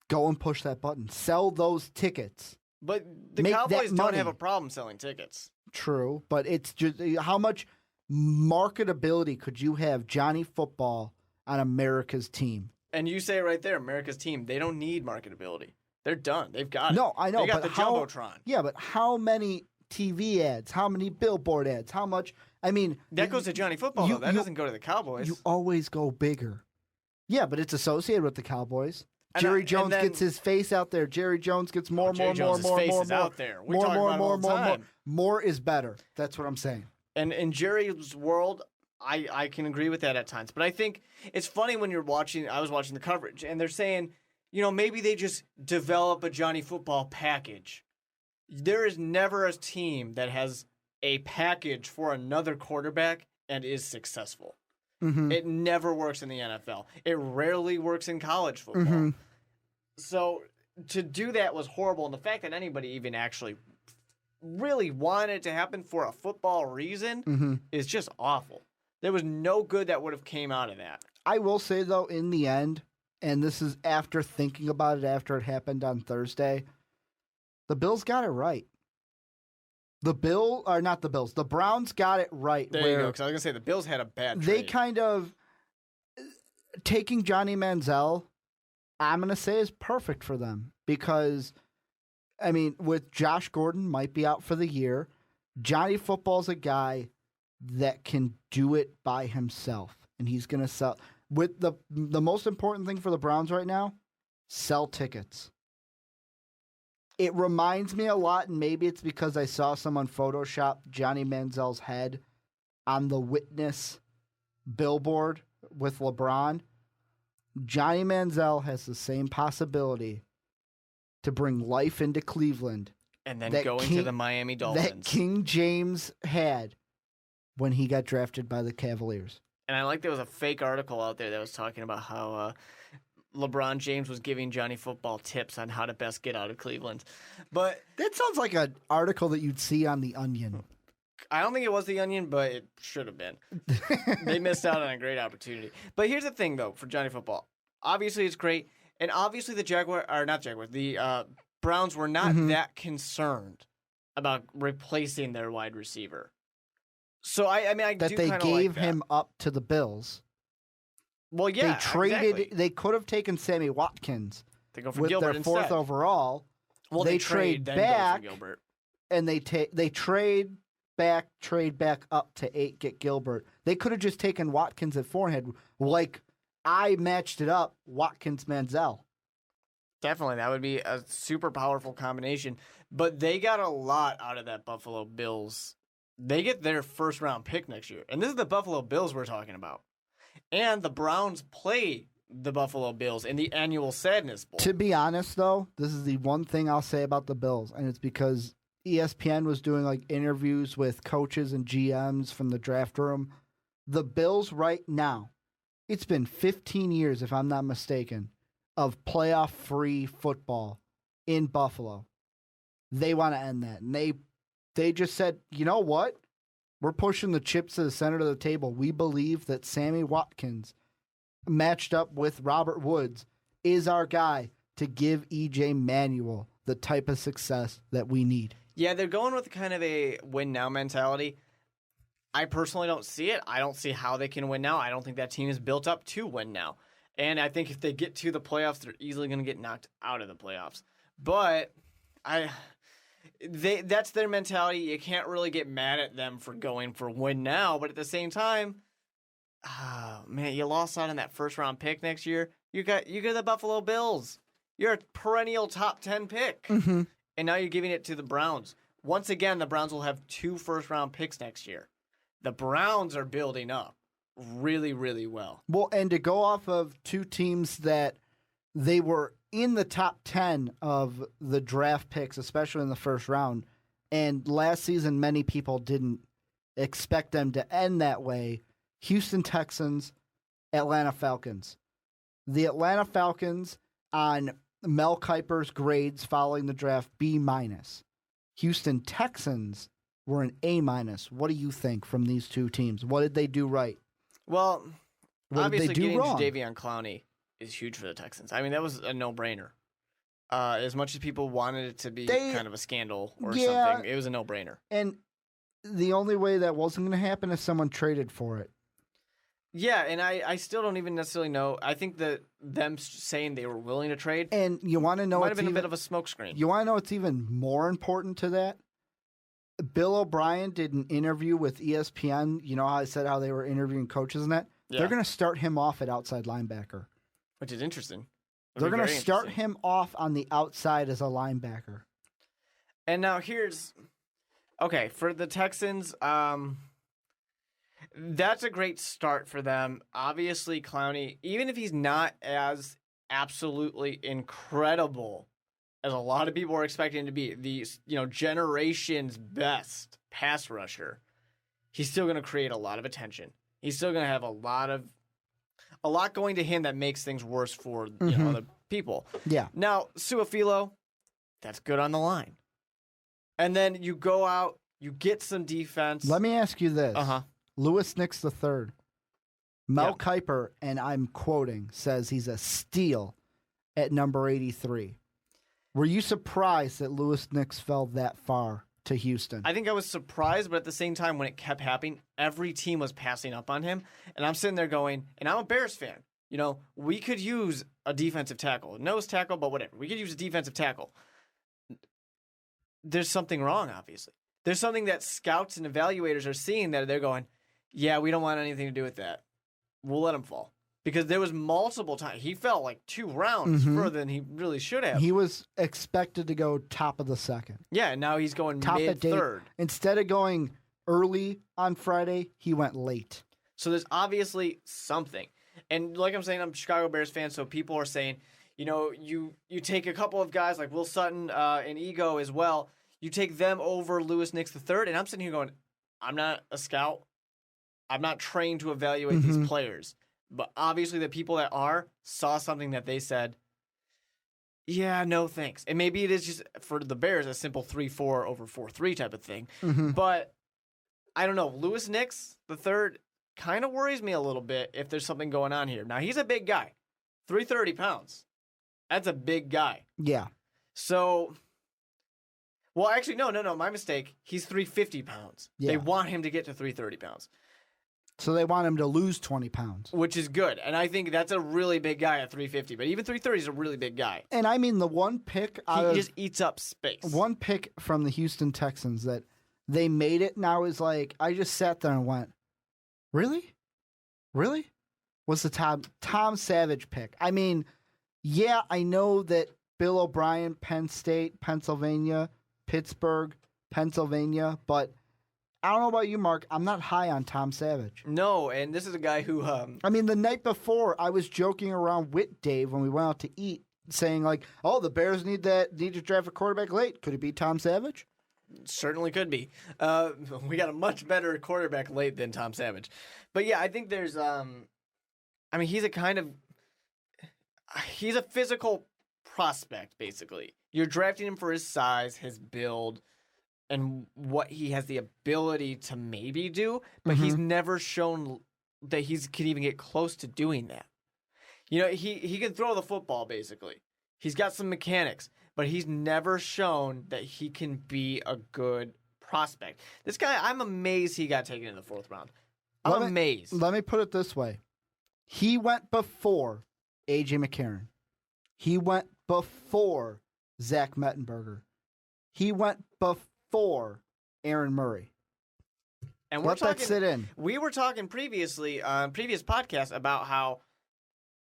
go and push that button. Sell those tickets. But the Cowboys don't have a problem selling tickets. True, but it's just how much marketability could you have Johnny Football on America's team? And you say it right there, America's team. They don't need marketability. They're done. They've got it. No, I know. They got but the Jumbotron. Yeah, but how many TV ads? How many billboard ads? How much? I mean, that goes to Johnny Football, though. That doesn't go to the Cowboys. You always go bigger. Yeah, but it's associated with the Cowboys. Jerry Jones gets his face out there. Jerry Jones gets more is out there. More is better. That's what I'm saying. And in Jerry's world, I can agree with that at times. But I think it's funny when I was watching the coverage, and they're saying, maybe they just develop a Johnny Football package. There is never a team that has a package for another quarterback and is successful. Mm-hmm. It never works in the NFL. It rarely works in college football. Mm-hmm. So to do that was horrible. And the fact that anybody even actually really wanted it to happen for a football reason is just awful. There was no good that would have came out of that. I will say, though, in the end, and this is after thinking about it after it happened on Thursday, the Bills got it right. The Browns got it right. There you go, because I was going to say the Bills had a bad trade. They kind of, taking Johnny Manzel, I'm going to say is perfect for them because, I mean, with Josh Gordon might be out for the year, Johnny Football's a guy that can do it by himself, and he's going to sell. With the most important thing for the Browns right now, sell tickets. It reminds me a lot, and maybe it's because I saw someone Photoshop Johnny Manziel's head on the Witness billboard with LeBron. Johnny Manziel has the same possibility to bring life into Cleveland. And then go into the Miami Dolphins. That King James had when he got drafted by the Cavaliers. And I like there was a fake article out there that was talking about how LeBron James was giving Johnny Football tips on how to best get out of Cleveland. But that sounds like an article that you'd see on The Onion. I don't think it was The Onion, but it should have been. They missed out on a great opportunity. But here's the thing, though, for Johnny Football. Obviously, it's great. And obviously, the Browns were not that concerned about replacing their wide receiver. So, I that they gave him up to the Bills. Well, yeah, they traded. Exactly. They could have taken Sammy Watkins with Gilbert their fourth overall. Well, they trade back, go for Gilbert. And they trade back up to 8, get Gilbert. They could have just taken Watkins at 4 and had, like I matched it up, Watkins Manzel. Definitely, that would be a super powerful combination. But they got a lot out of that Buffalo Bills. They get their first round pick next year, and this is the Buffalo Bills we're talking about. And the Browns play the Buffalo Bills in the annual Sadness Bowl. To be honest, though, this is the one thing I'll say about the Bills, and it's because ESPN was doing like interviews with coaches and GMs from the draft room. The Bills right now, it's been 15 years, if I'm not mistaken, of playoff-free football in Buffalo. They want to end that, and they just said, you know what? We're pushing the chips to the center of the table. We believe that Sammy Watkins, matched up with Robert Woods, is our guy to give E.J. Manuel the type of success that we need. Yeah, they're going with kind of a win-now mentality. I personally don't see it. I don't see how they can win now. I don't think that team is built up to win now. And I think if they get to the playoffs, they're easily going to get knocked out of the playoffs. But that's their mentality. You can't really get mad at them for going for win now, but at the same time, man, you lost out on that first round pick next year. You got the Buffalo Bills. You're a perennial top 10 pick. Mm-hmm. And now you're giving it to the Browns. Once again, the Browns will have 2 first round picks next year. The Browns are building up really, really well. Well, and to go off of 2 teams that they were in the top 10 of the draft picks, especially in the first round. And last season, many people didn't expect them to end that way. Houston Texans, Atlanta Falcons. The Atlanta Falcons, on Mel Kiper's grades following the draft, B-. Houston Texans were an A-. What do you think from these two teams? What did they do right? Well, What obviously did they do getting wrong? Jadeveon Clowney is huge for the Texans. I mean, that was a no-brainer. As much as people wanted it to be kind of a scandal or something, it was a no-brainer. And the only way that wasn't going to happen is someone traded for it. Yeah, and I still don't even necessarily know. I think that them saying they were willing to trade And you want to know might have been a bit of a smokescreen. You want to know what's even more important to that? Bill O'Brien did an interview with ESPN. You know how I said how they were interviewing coaches and that? Yeah. They're going to start him off at outside linebacker. Which is interesting. They're going to start him off on the outside as a linebacker. And now okay, for the Texans, that's a great start for them. Obviously, Clowney, even if he's not as absolutely incredible as a lot of people are expecting him to be, the generation's best pass rusher, he's still going to create a lot of attention. He's still going to have a lot going to him that makes things worse for other people. Yeah. Now, Su'a-Filo, that's good on the line. And then you go out, you get some defense. Let me ask you this. Uh-huh. Louis Nix III. Mel Kiper, and I'm quoting, says he's a steal at number 83. Were you surprised that Louis Nix fell that far to Houston? I think I was surprised, but at the same time, when it kept happening, every team was passing up on him. And I'm sitting there going, and I'm a Bears fan. We could use a defensive tackle. Nose tackle, but whatever. We could use a defensive tackle. There's something wrong, obviously. There's something that scouts and evaluators are seeing that they're going, yeah, we don't want anything to do with that. We'll let him fall. Because there was multiple times. He fell like 2 rounds further than he really should have. He was expected to go top of the second. Yeah, and now he's going Top of mid-third. Instead of going early on Friday, he went late. So there's obviously something. And like I'm saying, I'm a Chicago Bears fan, so people are saying, you take a couple of guys like Will Sutton and Ego as well. You take them over Louis Nix III, and I'm sitting here going, I'm not a scout. I'm not trained to evaluate these players. But obviously the people that saw something that they said, yeah, no thanks. And maybe it is just, for the Bears, a simple 3-4 over 4-3 type of thing. But I don't know. Louis Nix III kind of worries me a little bit if there's something going on here. Now, he's a big guy. 330 pounds. That's a big guy. Yeah. So, well, actually, no, my mistake. He's 350 pounds. Yeah. They want him to get to 330 pounds. So they want him to lose 20 pounds. Which is good. And I think that's a really big guy at 350. But even 330 is a really big guy. And I mean, the one pick he just eats up space. One pick from the Houston Texans that they made it now is like, I just sat there and went, really? Really? Was the Tom Savage pick. I mean, yeah, I know that Bill O'Brien, Penn State, Pennsylvania, Pittsburgh, Pennsylvania, but I don't know about you, Mark. I'm not high on Tom Savage. No, and this is a guy who... I mean, the night before, I was joking around with Dave when we went out to eat, saying like, oh, the Bears need to draft a quarterback late. Could it be Tom Savage? Certainly could be. We got a much better quarterback late than Tom Savage. But yeah, I think there's... I mean, he's a physical prospect, basically. You're drafting him for his size, his build, and what he has the ability to maybe do, but he's never shown that he can even get close to doing that. He can throw the football, basically. He's got some mechanics, but he's never shown that he can be a good prospect. This guy, I'm amazed he got taken in the 4th round. I'm amazed. Let me put it this way. He went before A.J. McCarron. He went before Zach Mettenberger. He went before Aaron Murray. And let that sit in. We were talking previously on previous podcasts about how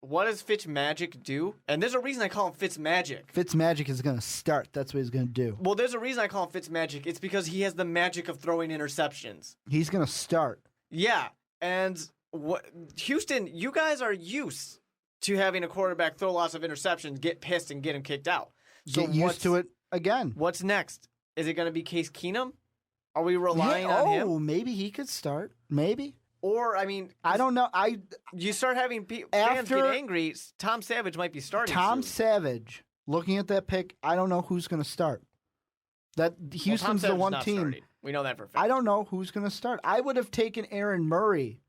what does Fitzmagic do? And there's a reason I call him Fitzmagic. Fitzmagic is going to start. That's what he's going to do. Well, there's a reason I call him Fitzmagic. It's because he has the magic of throwing interceptions. He's going to start. Yeah, and Houston, you guys are used to having a quarterback throw lots of interceptions, get pissed, and get him kicked out. So get used to it again. What's next? Is it going to be Case Keenum? Are we relying on him? Oh, maybe he could start. Maybe. Or, I mean... I don't know. You start having fans get angry, Tom Savage might be starting Tom soon. Savage, looking at that pick, I don't know who's going to start. Houston's the one team. We know that for a fact. I don't know who's going to start. I would have taken Aaron Murray.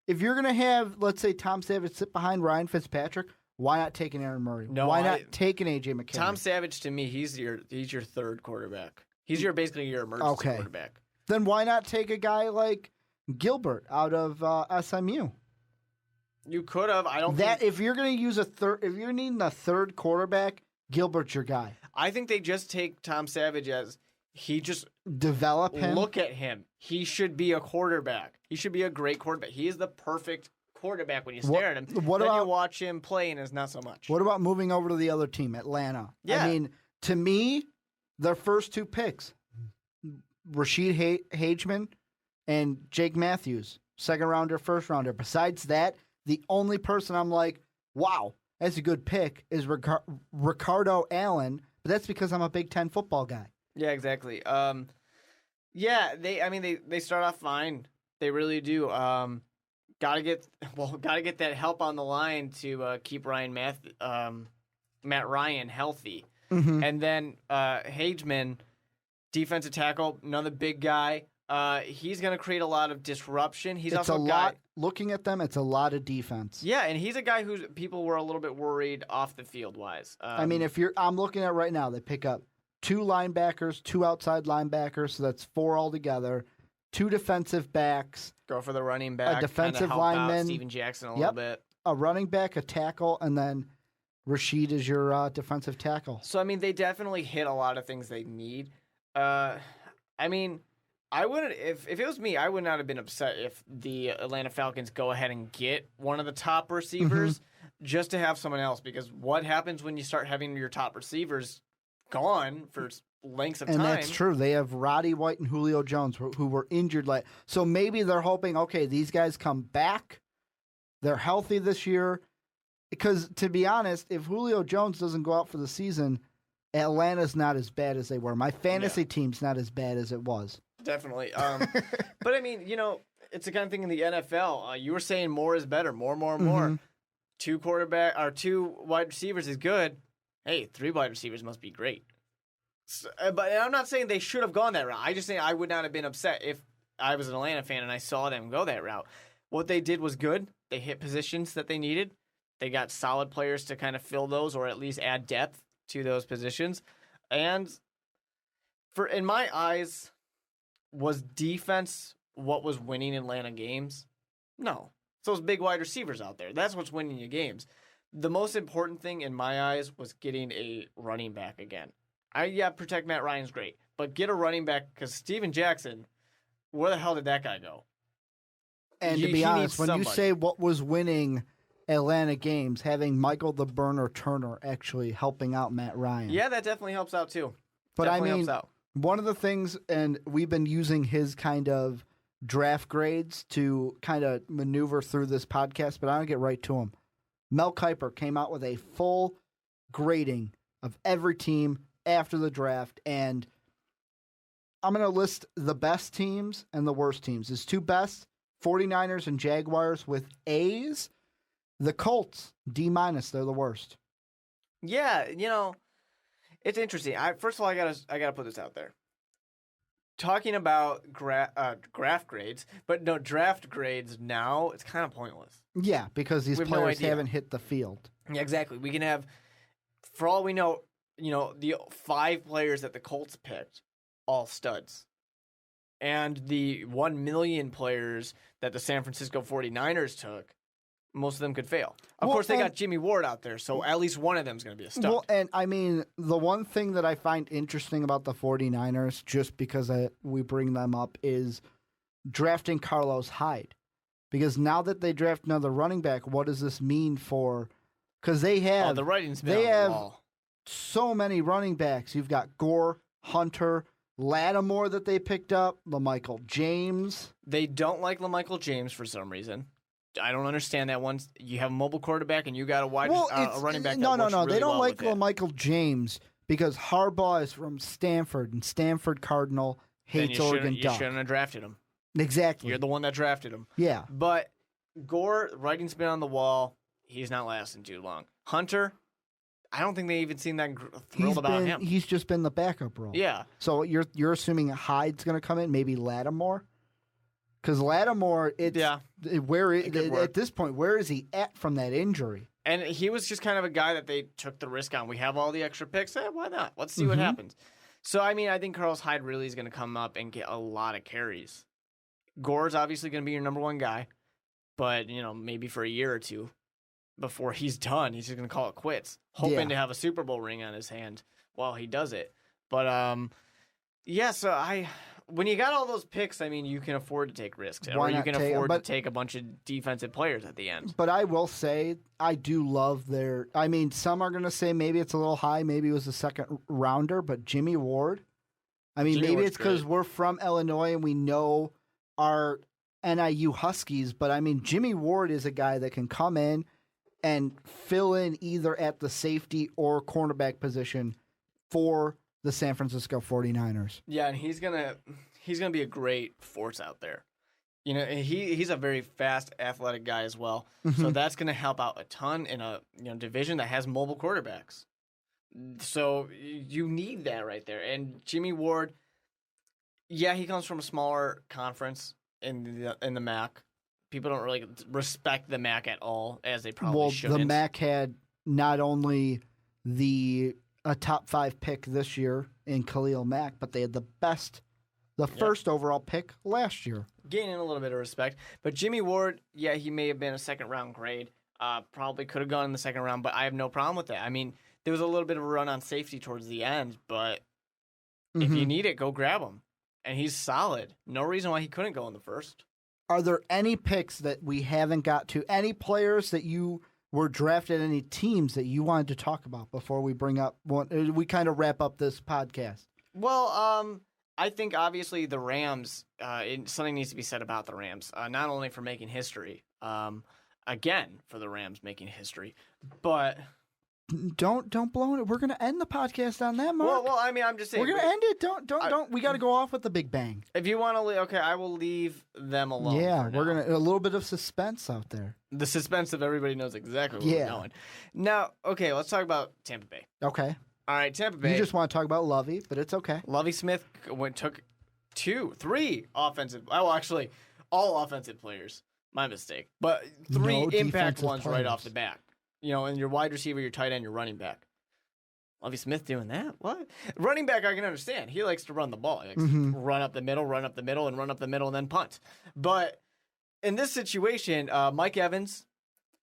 If you're going to have, let's say, Tom Savage sit behind Ryan Fitzpatrick, why not take an Aaron Murray? No, why not take an A.J. McCarron? Tom Savage, to me, he's your third quarterback. He's basically your emergency quarterback. Then why not take a guy like Gilbert out of SMU? You could have. I don't that think... if you're going to use if you're needing a third quarterback, Gilbert's your guy. I think they just take Tom Savage as he just develop him. Look at him. He should be a quarterback. He should be a great quarterback. He is the perfect quarterback when you stare at him. Then you watch him play and it's not so much. What about moving over to the other team, Atlanta? Yeah. I mean, to me, their first two picks, Rashid Hageman and Jake Matthews, second rounder, first rounder. Besides that, the only person I'm like, wow, that's a good pick is Ricardo Allen, but that's because I'm a Big Ten football guy. Yeah, exactly. They start off fine. They really do. Gotta get that help on the line to keep Matt Ryan healthy. Mm-hmm. And then Hageman, defensive tackle, another big guy. He's going to create a lot of disruption. He's also a lot. Looking at them, it's a lot of defense. Yeah, and he's a guy who people were a little bit worried off the field wise. I mean, I'm looking at right now, they pick up 2 linebackers, 2 outside linebackers, so that's 4 altogether. 2 defensive backs. Go for the running back. A defensive help lineman. Out Steven Jackson a little bit. A running back, a tackle, and then Rashid is your defensive tackle. So, I mean, they definitely hit a lot of things they need. I mean, I wouldn't if it was me, I would not have been upset if the Atlanta Falcons go ahead and get one of the top receivers just to have someone else. Because what happens when you start having your top receivers gone for lengths of time? And that's true. They have Roddy White and Julio Jones who were injured. So maybe they're hoping, okay, these guys come back. They're healthy this year. Because to be honest, if Julio Jones doesn't go out for the season, Atlanta's not as bad as they were. My fantasy team's not as bad as it was. Definitely. But I mean, it's the kind of thing in the NFL. You were saying more is better, more. 2 wide receivers is good. Hey, 3 wide receivers must be great. So, but I'm not saying they should have gone that route. I just saying I would not have been upset if I was an Atlanta fan and I saw them go that route. What they did was good. They hit positions that they needed. They got solid players to kind of fill those or at least add depth to those positions. And in my eyes, was defense what was winning Atlanta games? No. It's those big wide receivers out there. That's what's winning you games. The most important thing in my eyes was getting a running back again. Protect Matt Ryan's great, but get a running back because Steven Jackson, where the hell did that guy go? And to be honest, when you say what was winning Atlanta games, having Michael the Burner Turner actually helping out Matt Ryan. Yeah, that definitely helps out too. But one of the things, and we've been using his kind of draft grades to kind of maneuver through this podcast, but I don't get right to him. Mel Kiper came out with a full grading of every team after the draft, and I'm going to list the best teams and the worst teams. His 2 best, 49ers and Jaguars with A's. The Colts, D-, they're the worst. Yeah, it's interesting. First of all, I gotta put this out there. Talking about draft grades, but no draft grades now, it's kind of pointless. Yeah, because these players haven't hit the field. Yeah, exactly. We can have, for all we know, the 5 players that the Colts picked, all studs. And the 1 million players that the San Francisco 49ers took, most of them could fail. Of course, they got Jimmy Ward out there, so at least one of them is going to be a stud. Well, and I mean, the one thing that I find interesting about the 49ers, just because we bring them up, is drafting Carlos Hyde. Because now that they draft another running back, what does this mean for... Because they have... the writing's been on the wall. So many running backs. You've got Gore, Hunter, Lattimore that they picked up, LaMichael James. They don't like LaMichael James for some reason. I don't understand that one. You have a mobile quarterback and you got a running back. No. Really they don't like LaMichael James because Harbaugh is from Stanford, and Stanford Cardinal hates Oregon Duck. You shouldn't have drafted him. Exactly. You're the one that drafted him. Yeah. But Gore, writing's been on the wall. He's not lasting too long. Hunter, I don't think they even seem that thrilled about him. He's just been the backup role. Yeah. So you're assuming Hyde's going to come in, maybe Lattimore? Because Lattimore, at this point, where is he at from that injury? And he was just kind of a guy that they took the risk on. We have all the extra picks. Why not? Let's see what happens. So, I mean, I think Carlos Hyde really is going to come up and get a lot of carries. Gore's obviously going to be your number one guy. But, maybe for a year or two before he's done, he's just going to call it quits, hoping to have a Super Bowl ring on his hand while he does it. But, so when you got all those picks, I mean, you can afford to take risks. Or you can afford to take a bunch of defensive players at the end. But I will say, I do love some are going to say maybe it's a little high, maybe it was a second rounder, but Jimmy Ward, maybe it's because we're from Illinois and we know our NIU Huskies, but Jimmy Ward is a guy that can come in and fill in either at the safety or cornerback position for the San Francisco 49ers. Yeah, and he's gonna be a great force out there. He's a very fast, athletic guy as well. So that's gonna help out a ton in a division that has mobile quarterbacks. So you need that right there. And Jimmy Ward, he comes from a smaller conference in the MAC. People don't really respect the MAC at all, as they probably shouldn't. The MAC had not only a top 5 pick this year in Khalil Mack, but they had the first overall pick last year. Gaining a little bit of respect. But Jimmy Ward, he may have been a second-round grade. Probably could have gone in the second round, but I have no problem with that. I mean, there was a little bit of a run on safety towards the end, but if you need it, go grab him. And he's solid. No reason why he couldn't go in the first. Are there any picks that we haven't got to? Any players that you were drafted, any teams that you wanted to talk about before we bring up we kind of wrap up this podcast? Well, I think obviously the Rams, something needs to be said about the Rams, not only for making history, again, for the Rams making history, but don't blow it. We're going to end the podcast on that, Mark. Well, I'm just saying. We're going to end it. Don't. We got to go off with the big bang. If you want to leave, okay, I will leave them alone. Yeah, we're going to, a little bit of suspense out there. The suspense of everybody knows exactly where we're going. Now, okay, let's talk about Tampa Bay. Okay. All right, Tampa Bay. You just want to talk about Lovey, but it's okay. Lovey Smith took 3 offensive. Well, actually, all offensive players. My mistake. But 3 impact ones right off the bat. And your wide receiver, your tight end, your running back. Lovey Smith doing that? What? Running back, I can understand. He likes to run the ball. He likes to run up the middle, and run up the middle, and then punt. But in this situation, Mike Evans,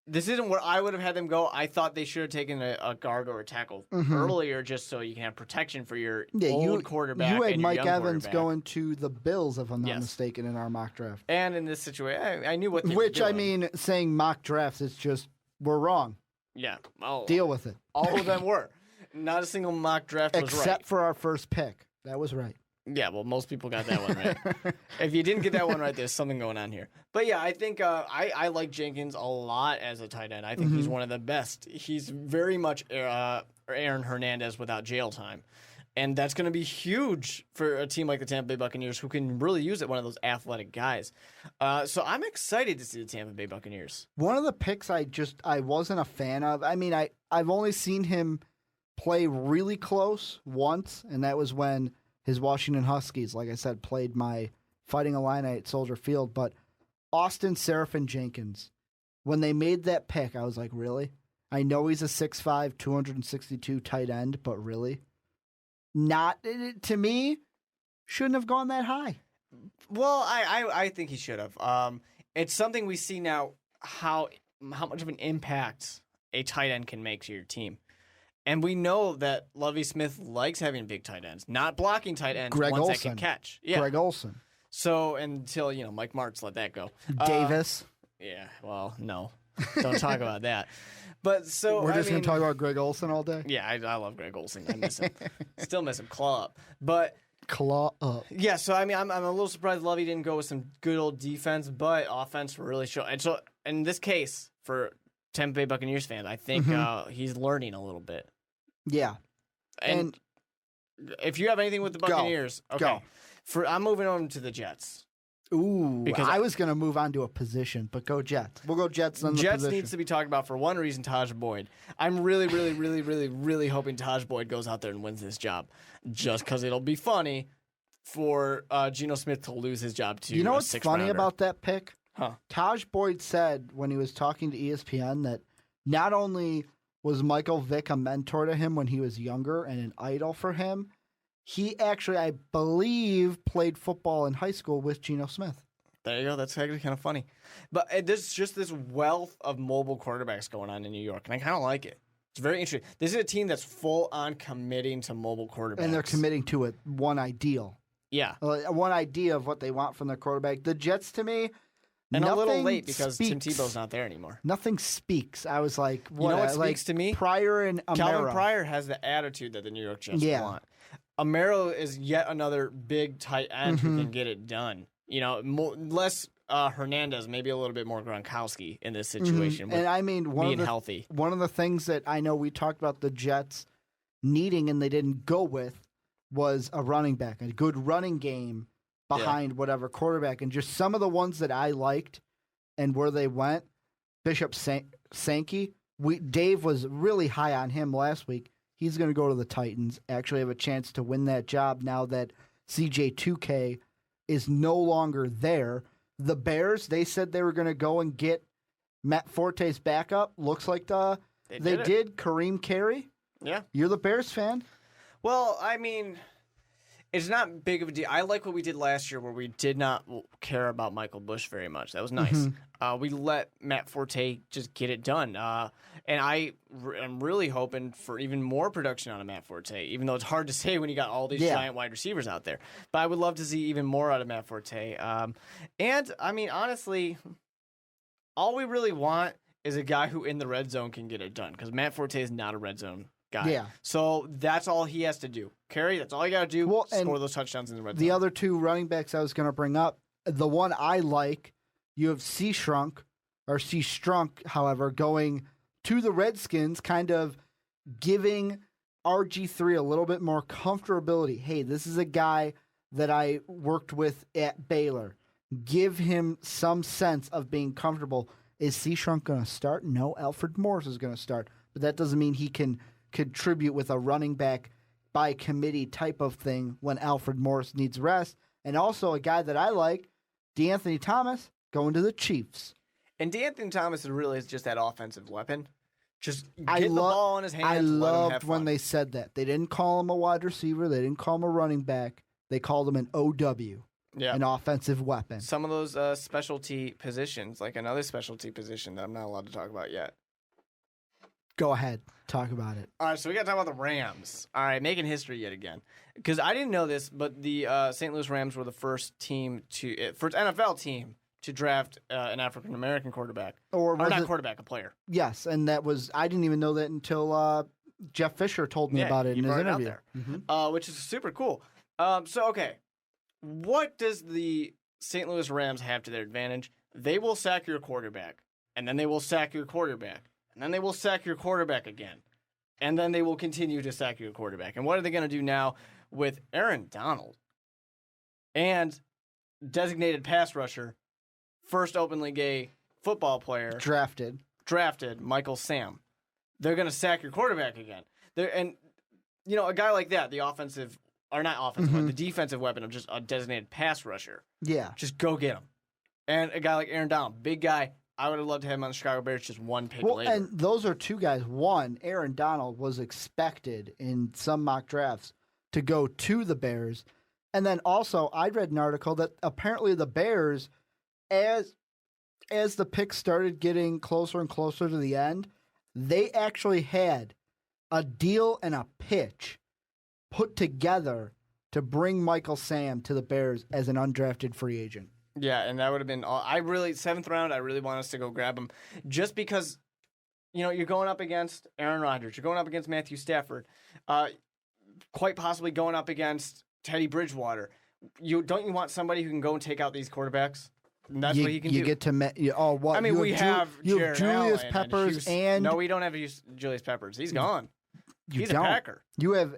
this isn't where I would have had them go. I thought they should have taken a guard or a tackle earlier just so you can have protection for your old quarterback. You had and Mike Evans going to the Bills, if I'm not mistaken, in our mock draft. And in this situation, I knew what they were doing. Saying mock drafts, it's just, we're wrong. Yeah. Deal with it. All of them were. Not a single mock draft was right. Except for our first pick. That was right. Yeah, well, most people got that one right. If you didn't get that one right, there's something going on here. But yeah, I think I like Jenkins a lot as a tight end. I think he's one of the best. He's very much Aaron Hernandez without jail time. And that's going to be huge for a team like the Tampa Bay Buccaneers who can really use it, one of those athletic guys. So I'm excited to see the Tampa Bay Buccaneers. One of the picks I wasn't a fan of. I've only seen him play really close once, and that was when his Washington Huskies, like I said, played my Fighting Illini at Soldier Field. But Austin Seraphin-Jenkins, when they made that pick, I was like, really? I know he's a 6'5", 262 tight end, but really? Not, to me, shouldn't have gone that high. Well, I think he should have. It's something we see now, how much of an impact a tight end can make to your team. And we know that Lovie Smith likes having big tight ends, not blocking tight ends, ones that can catch. Yeah. Greg Olsen. So until, Mike Martz let that go. Davis. Yeah, well, no. Don't talk about that. But so we're just going to talk about Greg Olsen all day? Yeah, I love Greg Olsen. I miss him. Still miss him. Claw up. But claw up. Yeah, so I'm a little surprised Lovey didn't go with some good old defense, but offense really showed. And so in this case, for Tampa Bay Buccaneers fans, I think he's learning a little bit. Yeah. And if you have anything with the Buccaneers, go. I'm moving on to the Jets. Ooh, Because I was going to move on to a position, but go Jets. We'll go Jets on the Jets position. needs to be talked about for one reason, Taj Boyd. I'm really, really, really, really, really hoping Taj Boyd goes out there and wins this job, just because it'll be funny for Geno Smith to lose his job to You know a what's funny sixth-rounder. about that pick? Huh. Taj Boyd said when he was talking to ESPN that not only was Michael Vick a mentor to him when he was younger and an idol for him, he actually, I believe, played football in high school with Geno Smith. There you go. That's actually kind of funny. But there's just this wealth of mobile quarterbacks going on in New York, and I kind of like it. It's very interesting. This is a team that's full on committing to mobile quarterbacks. And they're committing to it, one ideal. Yeah. One idea of what they want from their quarterback. The Jets, to me, And a little nothing late because Tim speaks. Tebow's not there anymore. Nothing speaks. I was like, You know what like speaks to me? Pryor and Amaro. Calvin Pryor has the attitude that the New York Jets want. Amaro is yet another big tight end who can get it done. You know, less Hernandez, maybe a little bit more Gronkowski in this situation. With And I mean, being healthy. One of the things that I know we talked about the Jets needing and they didn't go with was a running back, a good running game behind whatever quarterback. And just some of the ones that I liked and where they went, Bishop Sankey, Dave was really high on him last week. He's going to go to the Titans, actually have a chance to win that job now that CJ2K is no longer there. The Bears, they said they were going to go and get Matt Forte's backup. Looks like they did. Kareem Carey. Yeah. You're the Bears fan? Well, I mean, it's not big of a deal. I like what we did last year where we did not care about Michael Bush very much. That was nice. We let Matt Forte just get it done. And I am really hoping for even more production out of Matt Forte, even though it's hard to say when you got all these giant wide receivers out there. But I would love to see even more out of Matt Forte. And, I mean, honestly, all we really want is a guy who in the red zone can get it done because Matt Forte is not a red zone guy. Yeah. So that's all he has to do. Carry, that's all you got to do. Score those touchdowns in the red zone. The other two running backs I was going to bring up, the one I like, you have C-Strunk, however, going to the Redskins, kind of giving RG3 a little bit more comfortability. Hey, this is a guy that I worked with at Baylor. Give him some sense of being comfortable. Is C-Strunk going to start? No, Alfred Morris is going to start. But that doesn't mean he can contribute with a running back by committee type of thing when Alfred Morris needs rest. And also a guy that I like, DeAnthony Thomas, going to the Chiefs. And DeAnthony Thomas really is just that offensive weapon. Just get the ball in his hands. I loved when fun. they said that. They didn't call him a wide receiver. They didn't call him a running back. They called him an OW, an offensive weapon. Some of those specialty positions, like another specialty position that I'm not allowed to talk about yet. Go ahead. Talk about it. All right, so we got to talk about the Rams. All right, making history yet again. Because I didn't know this, but the St. Louis Rams were the first NFL team to draft an African-American quarterback. Or not quarterback, a player. Yes, and I didn't even know that until Jeff Fisher told me about it in his interview. Which is super cool. Okay, what does the St. Louis Rams have to their advantage? They will sack your quarterback, and then they will sack your quarterback, and then they will sack your quarterback again, and then they will continue to sack your quarterback. And what are they going to do now with Aaron Donald and designated pass rusher, first openly gay football player drafted Michael Sam? They're going to sack your quarterback again. And a guy like that, the defensive weapon of just a designated pass rusher. Yeah, just go get him. And a guy like Aaron Donald, big guy. I would have loved to have him on the Chicago Bears just one pick later. And those are two guys. One, Aaron Donald was expected in some mock drafts to go to the Bears. And then also, I read an article that apparently the Bears, as the picks started getting closer and closer to the end, they actually had a deal and a pitch put together to bring Michael Sam to the Bears as an undrafted free agent. Yeah, and that would have been all. 7th round, I really want us to go grab him. Just because, you're going up against Aaron Rodgers. You're going up against Matthew Stafford. Quite possibly going up against Teddy Bridgewater. Don't you want somebody who can go and take out these quarterbacks? And that's what he can do. You get to what? I mean, we have Julius Allen Peppers and no, we don't have Julius Peppers. He's gone. He's a Packer. You have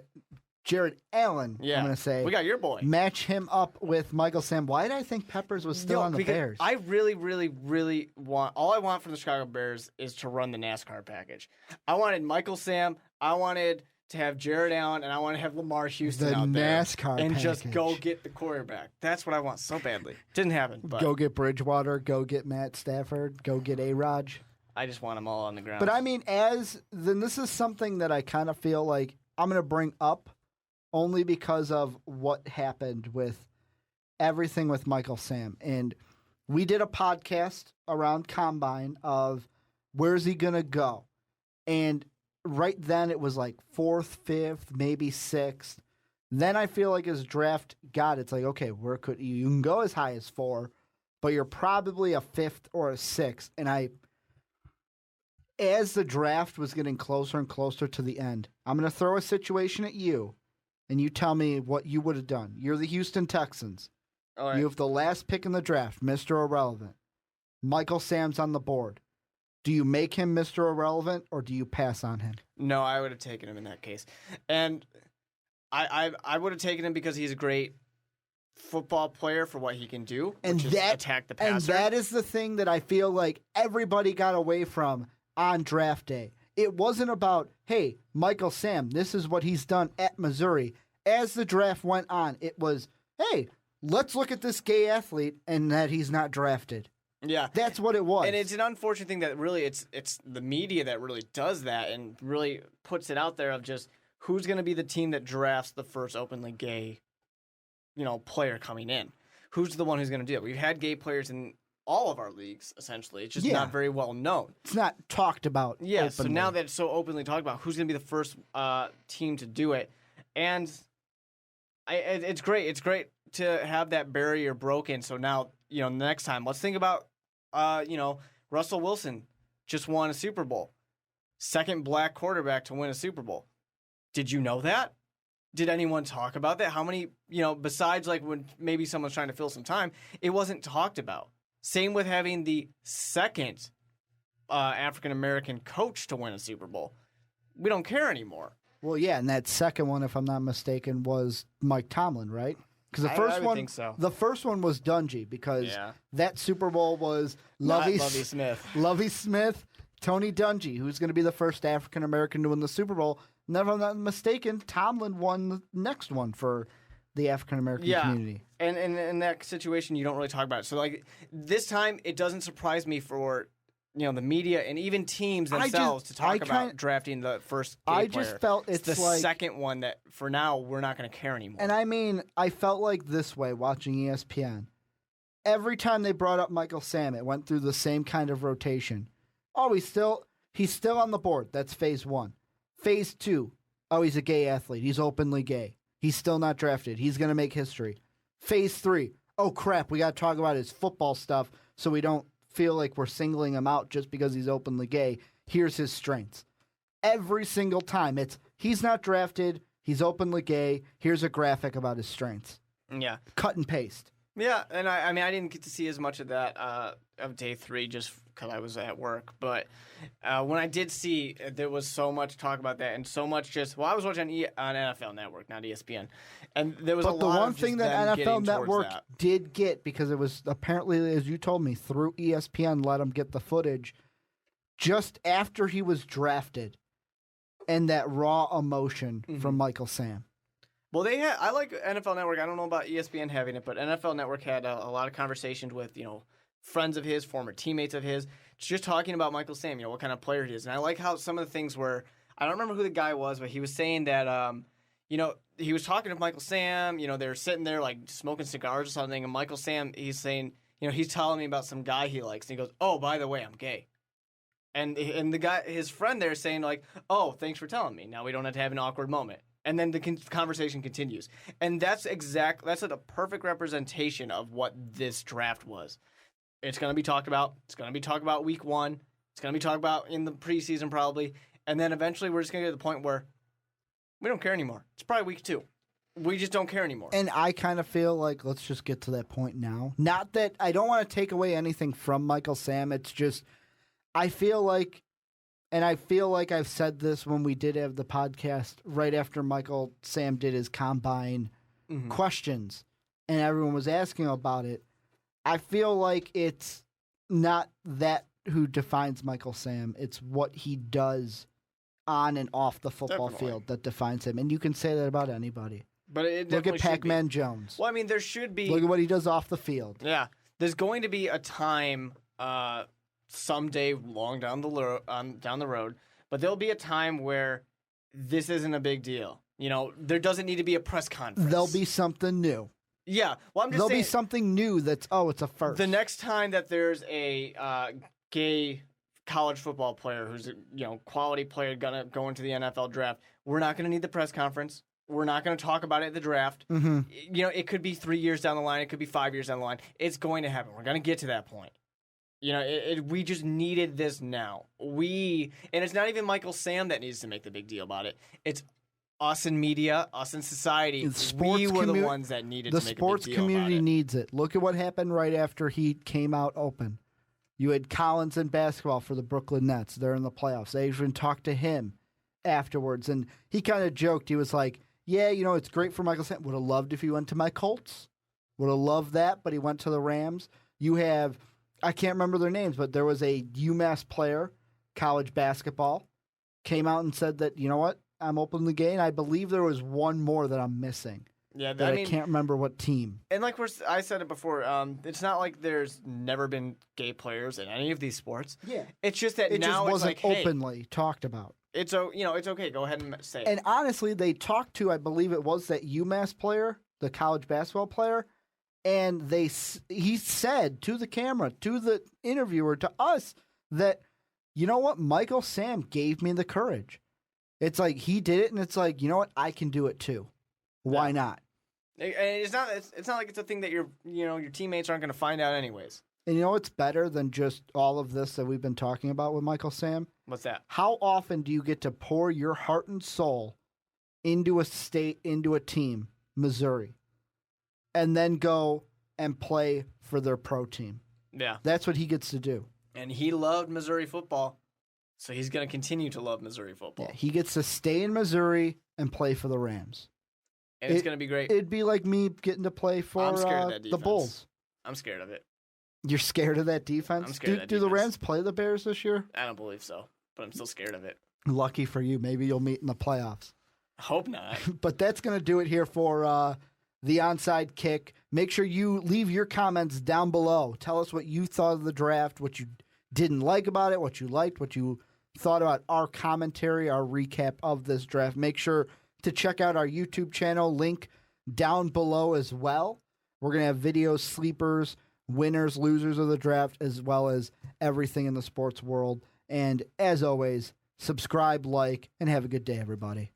Jared Allen, Yeah. I'm going to say. We got your boy. Match him up with Michael Sam. Why did I think Peppers was still on the because Bears? I really, really, really want. All I want from the Chicago Bears is to run the NASCAR package. I wanted Michael Sam. I wanted to have Jared Allen, and I want to have Lamar Houston The out there NASCAR and package. just go get the quarterback. That's what I want so badly. Didn't happen, but Go get Bridgewater. Go get Matt Stafford. Go get A-Raj. I just want them all on the ground. But I mean, then this is something that I kind of feel like I'm going to bring up only because of what happened with everything with Michael Sam. And we did a podcast around Combine of where's he going to go? And right then it was like 4th, 5th, maybe 6th. Then I feel like his draft it's like, okay, where could you can go as high as 4, but you're probably a 5th or a 6th. And as the draft was getting closer and closer to the end, I'm going to throw a situation at you, and you tell me what you would have done. You're the Houston Texans. all right. You have the last pick in the draft, Mr. Irrelevant. Michael Sam's on the board. Do you make him Mr. Irrelevant, or do you pass on him? No, I would have taken him in that case, and I would have taken him because he's a great football player for what he can do, And which is attack the passer. And that is the thing that I feel like everybody got away from on draft day. It wasn't about, hey, Michael Sam, this is what he's done at Missouri. As the draft went on, it was, hey, let's look at this gay athlete and that he's not drafted. Yeah. That's what it was. And it's an unfortunate thing that really it's the media that really does that and really puts it out there of just who's going to be the team that drafts the first openly gay, player coming in. Who's the one who's going to do it? We've had gay players in all of our leagues, essentially. It's just not very well known. It's not talked about. Yeah, openly. so now that it's so openly talked about, who's going to be the first team to do it? And it's great. It's great to have that barrier broken. So now, next time, let's think about, Russell Wilson just won a Super Bowl. Second black quarterback to win a Super Bowl. Did you know that? Did anyone talk about that? How many, besides like when maybe someone's trying to fill some time, it wasn't talked about. Same with having the second African-American coach to win a Super Bowl. We don't care anymore. Well, yeah, and that second one, if I'm not mistaken, was Mike Tomlin, right? Because I would think so. The first one was Dungy because that Super Bowl was Lovie Smith. Lovie Smith, Tony Dungy, who's going to be the first African-American to win the Super Bowl. And if I'm not mistaken, Tomlin won the next one for the African-American community. And in that situation, you don't really talk about it. So, like, this time, it doesn't surprise me for, the media and even teams themselves to talk about drafting the first gay player. Just felt it's the like, second one that, for now, we're not going to care anymore. And I mean, I felt like this way watching ESPN. Every time they brought up Michael Sam, it went through the same kind of rotation. Oh, he's still on the board. That's phase 1. Phase 2, oh, he's a gay athlete. He's openly gay. He's still not drafted. He's going to make history. Phase 3, oh, crap, we got to talk about his football stuff so we don't feel like we're singling him out just because he's openly gay. Here's his strengths. Every single time, he's not drafted, he's openly gay, here's a graphic about his strengths. Yeah. Cut and paste. Yeah, and I mean, I didn't get to see as much of that of day 3 just because I was at work. But when I did see, there was so much talk about that and so much I was watching on NFL Network, not ESPN. And there was a lot of But the one thing that NFL Network that. did get, because it was apparently, as you told me, through ESPN, let them get the footage just after he was drafted and that raw emotion from Michael Sam. Well, I like NFL Network. I don't know about ESPN having it, but NFL Network had a lot of conversations with, friends of his, former teammates of his, just talking about Michael Sam, what kind of player he is. And I like how some of the things were, I don't remember who the guy was, but he was saying that, he was talking to Michael Sam, they were sitting there like smoking cigars or something, and Michael Sam, he's saying, he's telling me about some guy he likes, and he goes, oh, by the way, I'm gay. And the guy, his friend there is saying like, oh, thanks for telling me. Now we don't have to have an awkward moment. And then the conversation continues. And that's a perfect representation of what this draft was. It's going to be talked about. It's going to be talked about week 1. It's going to be talked about in the preseason probably. And then eventually we're just going to get to the point where we don't care anymore. It's probably week 2. We just don't care anymore. And I kind of feel like let's just get to that point now. Not that I don't want to take away anything from Michael Sam. It's just I feel like and I feel like I've said this when we did have the podcast right after Michael Sam did his combine questions, and everyone was asking about it. I feel like it's not that who defines Michael Sam. It's what he does on and off the football field that defines him. And you can say that about anybody. But it Look at Pac-Man Jones. Well, I mean, there should be. Look at what he does off the field. Yeah. There's going to be a time someday long down the road, but there'll be a time where this isn't a big deal. You know, there doesn't need to be a press conference. There'll be something new. Yeah. Well, I'm just saying. There'll be something new that's, it's a first. The next time that there's a gay college football player who's a quality player gonna go into the NFL draft, we're not gonna need the press conference. We're not gonna talk about it at the draft. Mm-hmm. You know, it could be 3 years down the line. It could be 5 years down the line. It's going to happen. We're gonna get to that point. You know, we just needed this now. And it's not even Michael Sam that needs to make the big deal about it. It's us in media, us in society. We were the ones that needed to make a big deal about it. The sports community needs it. Look at what happened right after he came out open. You had Collins in basketball for the Brooklyn Nets. They're in the playoffs. They even talked to him afterwards, and he kind of joked. He was like, yeah, it's great for Michael Sam. Would have loved if he went to my Colts. Would have loved that, but he went to the Rams. You have, I can't remember their names, but there was a UMass player, college basketball, came out and said that, you know what, I'm open the game. I believe there was one more that I'm missing. Yeah, I can't remember what team. And like I said it before, it's not like there's never been gay players in any of these sports. Yeah, it's just that it now just wasn't it's like, openly talked about. It's okay. Go ahead and say it. And honestly, they talked to, I believe it was that UMass player, the college basketball player, and he said to the camera, to the interviewer, to us, that, you know what, Michael Sam gave me the courage. It's like he did it, and it's like, you know what, I can do it too. Why not? It's not like it's a thing that your teammates aren't going to find out anyways. And you know what's better than just all of this that we've been talking about with Michael Sam? What's that? How often do you get to pour your heart and soul into a team, Missouri, and then go and play for their pro team? Yeah. That's what he gets to do. And he loved Missouri football, so he's going to continue to love Missouri football. Yeah, he gets to stay in Missouri and play for the Rams. And it's going to be great. It'd be like me getting to play for the Bulls. I'm scared of it. You're scared of that defense? I'm scared of that defense. Do the Rams play the Bears this year? I don't believe so, but I'm still scared of it. Lucky for you. Maybe you'll meet in the playoffs. Hope not. But that's going to do it here for the Onside Kick. Make sure you leave your comments down below. Tell us what you thought of the draft, what you didn't like about it, what you liked, what you thought about our commentary, our recap of this draft. Make sure to check out our YouTube channel, link down below as well. We're going to have videos, sleepers, winners, losers of the draft, as well as everything in the sports world. And as always, subscribe, like, and have a good day, everybody.